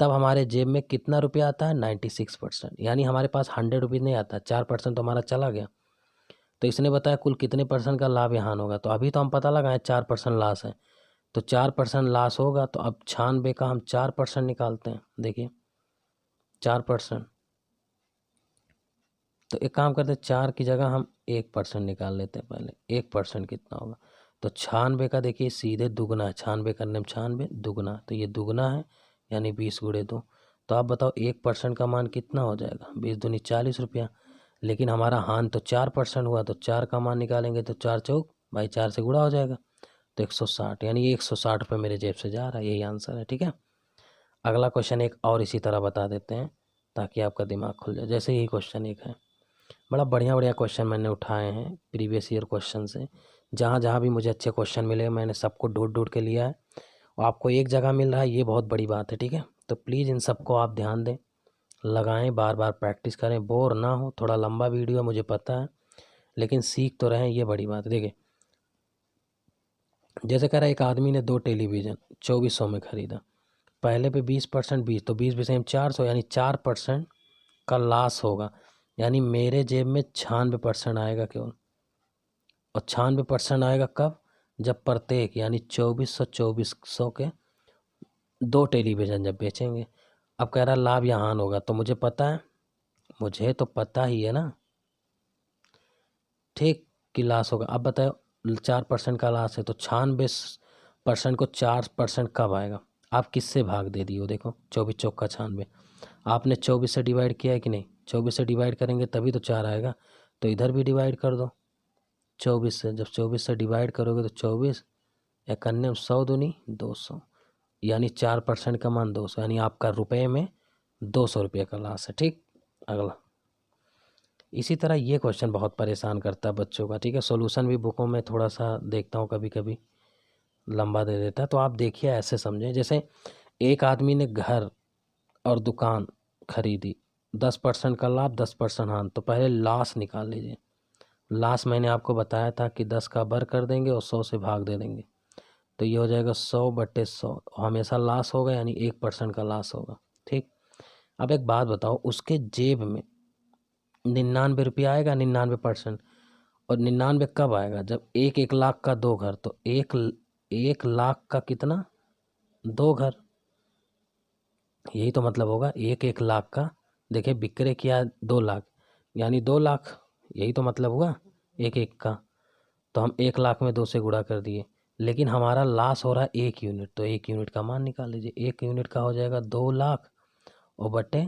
तब हमारे जेब में कितना रुपया आता है, 96%, यानी हमारे पास 100 रुपीज़ नहीं आता, 4% तो हमारा चला गया। तो इसने बताया कुल कितने % का लाभ यहाँ होगा, तो अभी तो हम पता लगाएं 4% लॉस है, तो 4% लॉस होगा। तो अब 96 का हम 4% निकालते हैं, देखिए 4%, तो एक काम करते हैं 4 की जगह हम 1% निकाल लेते हैं पहले, 1% कितना होगा, तो 96 का देखिए सीधे दुगना है, 96 करने में 96 दुगना, तो ये दुगना है यानी 20 × 2। तो आप बताओ 1% का मान कितना हो जाएगा, 20 दूनी 40 रुपया। लेकिन हमारा हान तो 4% हुआ, तो 4 का मान निकालेंगे तो 4 चौक भाई 4 से गुणा हो जाएगा, तो 160, यानी ये 160 रुपये मेरे जेब से जा रहा है, यही आंसर है, ठीक है। अगला क्वेश्चन एक और इसी तरह बता देते हैं ताकि आपका दिमाग खुल जाए। जैसे यही क्वेश्चन एक है, बड़ा बढ़िया बढ़िया क्वेश्चन मैंने उठाए हैं प्रीवियस ईयर क्वेश्चन से, जहाँ जहाँ भी मुझे अच्छे क्वेश्चन मिले मैंने सबको ढूंढ ढूंढ के लिया है, और आपको एक जगह मिल रहा है ये बहुत बड़ी बात है, ठीक है। तो प्लीज़ इन सबको आप ध्यान दें, लगाएं, बार बार प्रैक्टिस करें, बोर ना हो। थोड़ा लंबा वीडियो है मुझे पता है, लेकिन सीख तो रहें, ये बड़ी बात है। देखिए जैसे कह रहा है एक आदमी ने 2 टेलीविज़न 2400 में ख़रीदा, पहले पे 20%, 20 तो 20 में 400, यानी 4% का लॉस होगा, यानी मेरे जेब में 96% आएगा केवल। और 96% आएगा कब, जब प्रत्येक यानी 2400 के 2 टेलीविज़न जब बेचेंगे। अब कह रहा लाभ या हान होगा, तो मुझे पता है, मुझे तो पता ही है ना, ठीक, कि लॉस होगा। अब बताओ 4% का लॉस है, तो 96% को 4% कब आएगा, आप किससे भाग दे दिए हो, देखो 24 चौक का 96, आपने 24 से डिवाइड किया है कि नहीं, 24 से डिवाइड करेंगे तभी तो 4 आएगा, तो इधर भी डिवाइड कर दो 24 से। जब 24 से डिवाइड करोगे तो 24 51 100 दूनी 200, यानी 4% का मान 200, यानी आपका रुपए में 200 रुपये का लॉस है। ठीक, अगला। इसी तरह ये क्वेश्चन बहुत परेशान करता है बच्चों का। ठीक है, सॉल्यूशन भी बुकों में थोड़ा सा देखता हूँ, कभी कभी लंबा दे देता है। तो आप देखिए, ऐसे समझें, जैसे एक आदमी ने घर और दुकान खरीदी, 10% का लाभ 10% हानि। तो पहले लॉस निकाल लीजिए। लॉस मैंने आपको बताया था कि 10 का बर कर देंगे और 100 से भाग दे देंगे, तो ये हो जाएगा 100/100, हमेशा लॉस होगा, यानी 1% का लॉस होगा। ठीक, अब एक बात बताओ, उसके जेब में 99 रुपया आएगा, 99%। और 99 कब आएगा, जब 1 लाख का 2 घर, तो 1 लाख का कितना, 2 घर। यही तो मतलब होगा, 1 लाख का, देखिए बिक्रे किया 2 लाख, यानी 2 लाख, यही तो मतलब हुआ एक का। तो हम 1 लाख में 2 से गुणा कर दिए, लेकिन हमारा लॉस हो रहा है 1 यूनिट, तो 1 यूनिट का मान निकाल लीजिए। 1 यूनिट का हो जाएगा 2 लाख और बटे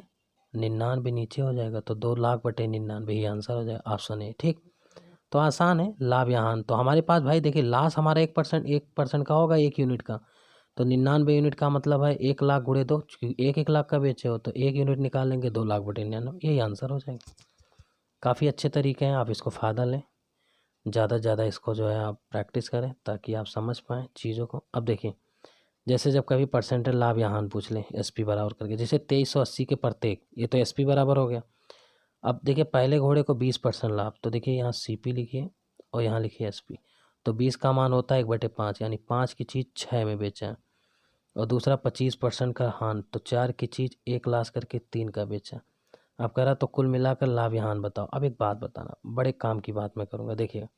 99 नीचे हो जाएगा, तो 2 लाख बटे 99 ही आंसर हो जाएगा, ऑप्शन ए। ठीक, तो आसान है, लाभ या हानि। तो हमारे पास भाई देखिए, लॉस हमारा 1% का होगा 1 यूनिट का, तो 99 यूनिट का मतलब है 1 लाख गुणे 2, क्योंकि 1 लाख का बेचे हो तो 1 यूनिट निकाल लेंगे, 2 लाख बटे 99, यही आंसर हो जाएगा। काफ़ी अच्छे तरीके हैं, आप इसको फ़ायदा लें, ज़्यादा से ज़्यादा इसको जो है आप प्रैक्टिस करें, ताकि आप समझ पाएँ चीज़ों को। अब देखिए, जैसे जब कभी परसेंटेज लाभ या हानि पूछ लें SP बराबर करके, जैसे 2380 के प्रत्येक, ये तो SP बराबर हो गया। अब देखिए, पहले घोड़े को 20% लाभ, तो देखिए यहाँ CP लिखिए और यहाँ लिखिए SP। तो 20 का मान होता है 1/5, यानी 5 की चीज़ 6 में बेचा है। और दूसरा 25% का हानि, तो 4 की चीज़ 1 लाख करके 3 का बेचा। अब कह रहा तो कुल मिलाकर लाभ या हानि बताओ। अब एक बात बताना, बड़े काम की बात मैं करूँगा, देखिए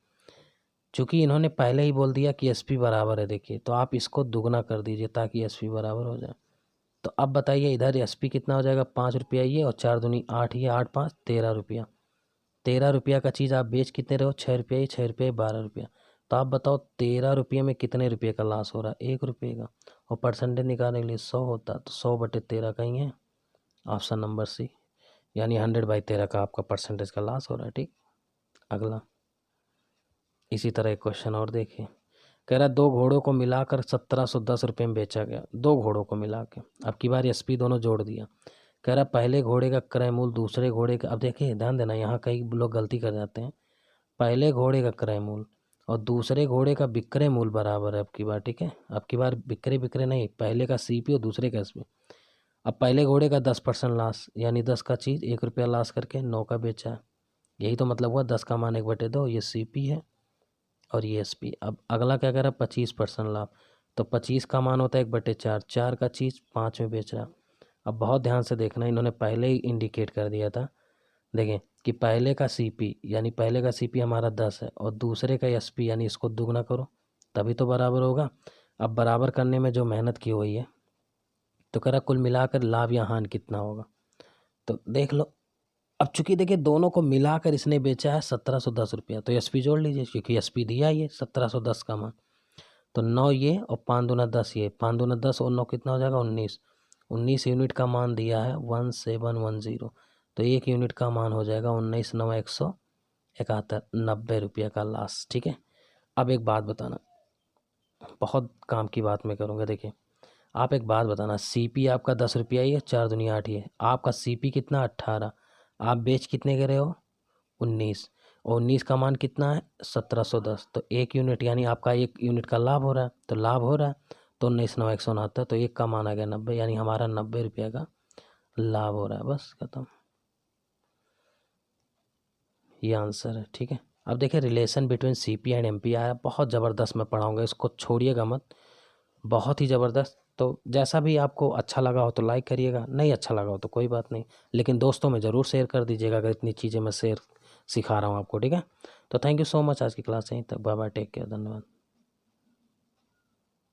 चूँकि इन्होंने पहले ही बोल दिया कि SP बराबर है, देखिए तो आप इसको दुगना कर दीजिए ताकि SP बराबर हो जाए। तो अब बताइए, इधर SP कितना हो जाएगा, 5 रुपया ये, और 4 दूनी 8, ये 8 5 13 रुपया। 13 रुपया का चीज़ आप बेच कितने रहे हो, 6 रुपये, 6 रुपये 12 रुपया। तो आप बताओ 13 रुपये में कितने रुपये का लॉस हो रहा है, 1 रुपये का। और परसेंटेज निकालने के लिए 100 होता, तो 100/13 का ही है, ऑप्शन नंबर C, यानी 100/13 का आपका परसेंटेज का लॉस हो रहा है। ठीक, अगला। इसी तरह एक क्वेश्चन और देखिए, कह रहा 2 घोड़ों को मिलाकर 1710 रुपये में बेचा गया, 2 घोड़ों को मिला के। अब की बार SP दोनों जोड़ दिया। कह रहा पहले घोड़े का क्रय मूल्य दूसरे घोड़े का, अब देखिए ध्यान देना, यहाँ कई लोग गलती कर जाते हैं। पहले घोड़े का क्रय मूल्य और दूसरे घोड़े का विक्रय मूल्य बराबर है अब की बार। ठीक है, अब की बार विक्रय नहीं, पहले का CP और दूसरे का SP। अब पहले घोड़े का 10% लॉस, यानी 10 का चीज़ 1 रुपया लॉस करके 9 का बेचा है, यही तो मतलब हुआ। 10 का मान 1/2, ये CP है और ये SP। अब अगला क्या कह रहा है, 25% लाभ, तो 25 का मान होता है 1/4, 4 का चीज़ 5 में बेच रहा। अब बहुत ध्यान से देखना, इन्होंने पहले ही इंडिकेट कर दिया था, देखें कि पहले का CP, यानी पहले का CP हमारा 10 है और दूसरे का SP, यानी इसको दुगना करो तभी तो बराबर होगा। अब बराबर करने में जो मेहनत की हुई है, तो कह रहा कुल मिलाकर लाभ या हानि कितना होगा, तो देख लो। अब चूंकि देखिए दोनों को मिलाकर इसने बेचा है 1710 रुपया, तो SP जोड़ लीजिए, क्योंकि SP दिया ये 1710 का मान। तो 9 ये और 5 दूना 10, ये 5 दूना 10 और 9 कितना हो जाएगा, 19 यूनिट का मान दिया है 1710, तो 1 यूनिट का मान हो जाएगा 19 9 171, 90 रुपये का लॉस। ठीक है, अब एक बात बताना, बहुत काम की बात मैं करूँगा। देखिए आप एक बात बताना, CP आपका 10 रुपया ही है, 4 दूनी 8 ही है, आपका CP कितना 18, आप बेच कितने के रहे हो 19, और 19 का मान कितना है 1710, तो 1 यूनिट, यानी आपका 1 यूनिट का लाभ हो रहा है, तो लाभ हो रहा है, तो 19 9 169, तो 1 का मान आ गया 90, यानी हमारा 90 रुपये का लाभ हो रहा है। बस खत्म, ये आंसर है। ठीक है, अब देखिए relation between CP and MP आया, बहुत ज़बरदस्त मैं पढ़ाऊँगा, इसको छोड़िएगा मत, बहुत ही ज़बरदस्त। तो जैसा भी आपको अच्छा लगा हो तो लाइक करिएगा, नहीं अच्छा लगा हो तो कोई बात नहीं, लेकिन दोस्तों में ज़रूर शेयर कर दीजिएगा, अगर इतनी चीज़ें मैं सिखा रहा हूँ आपको। ठीक है, तो थैंक यू सो मच, आज की क्लास यहीं तक, बाय बाय, टेक केयर, धन्यवाद।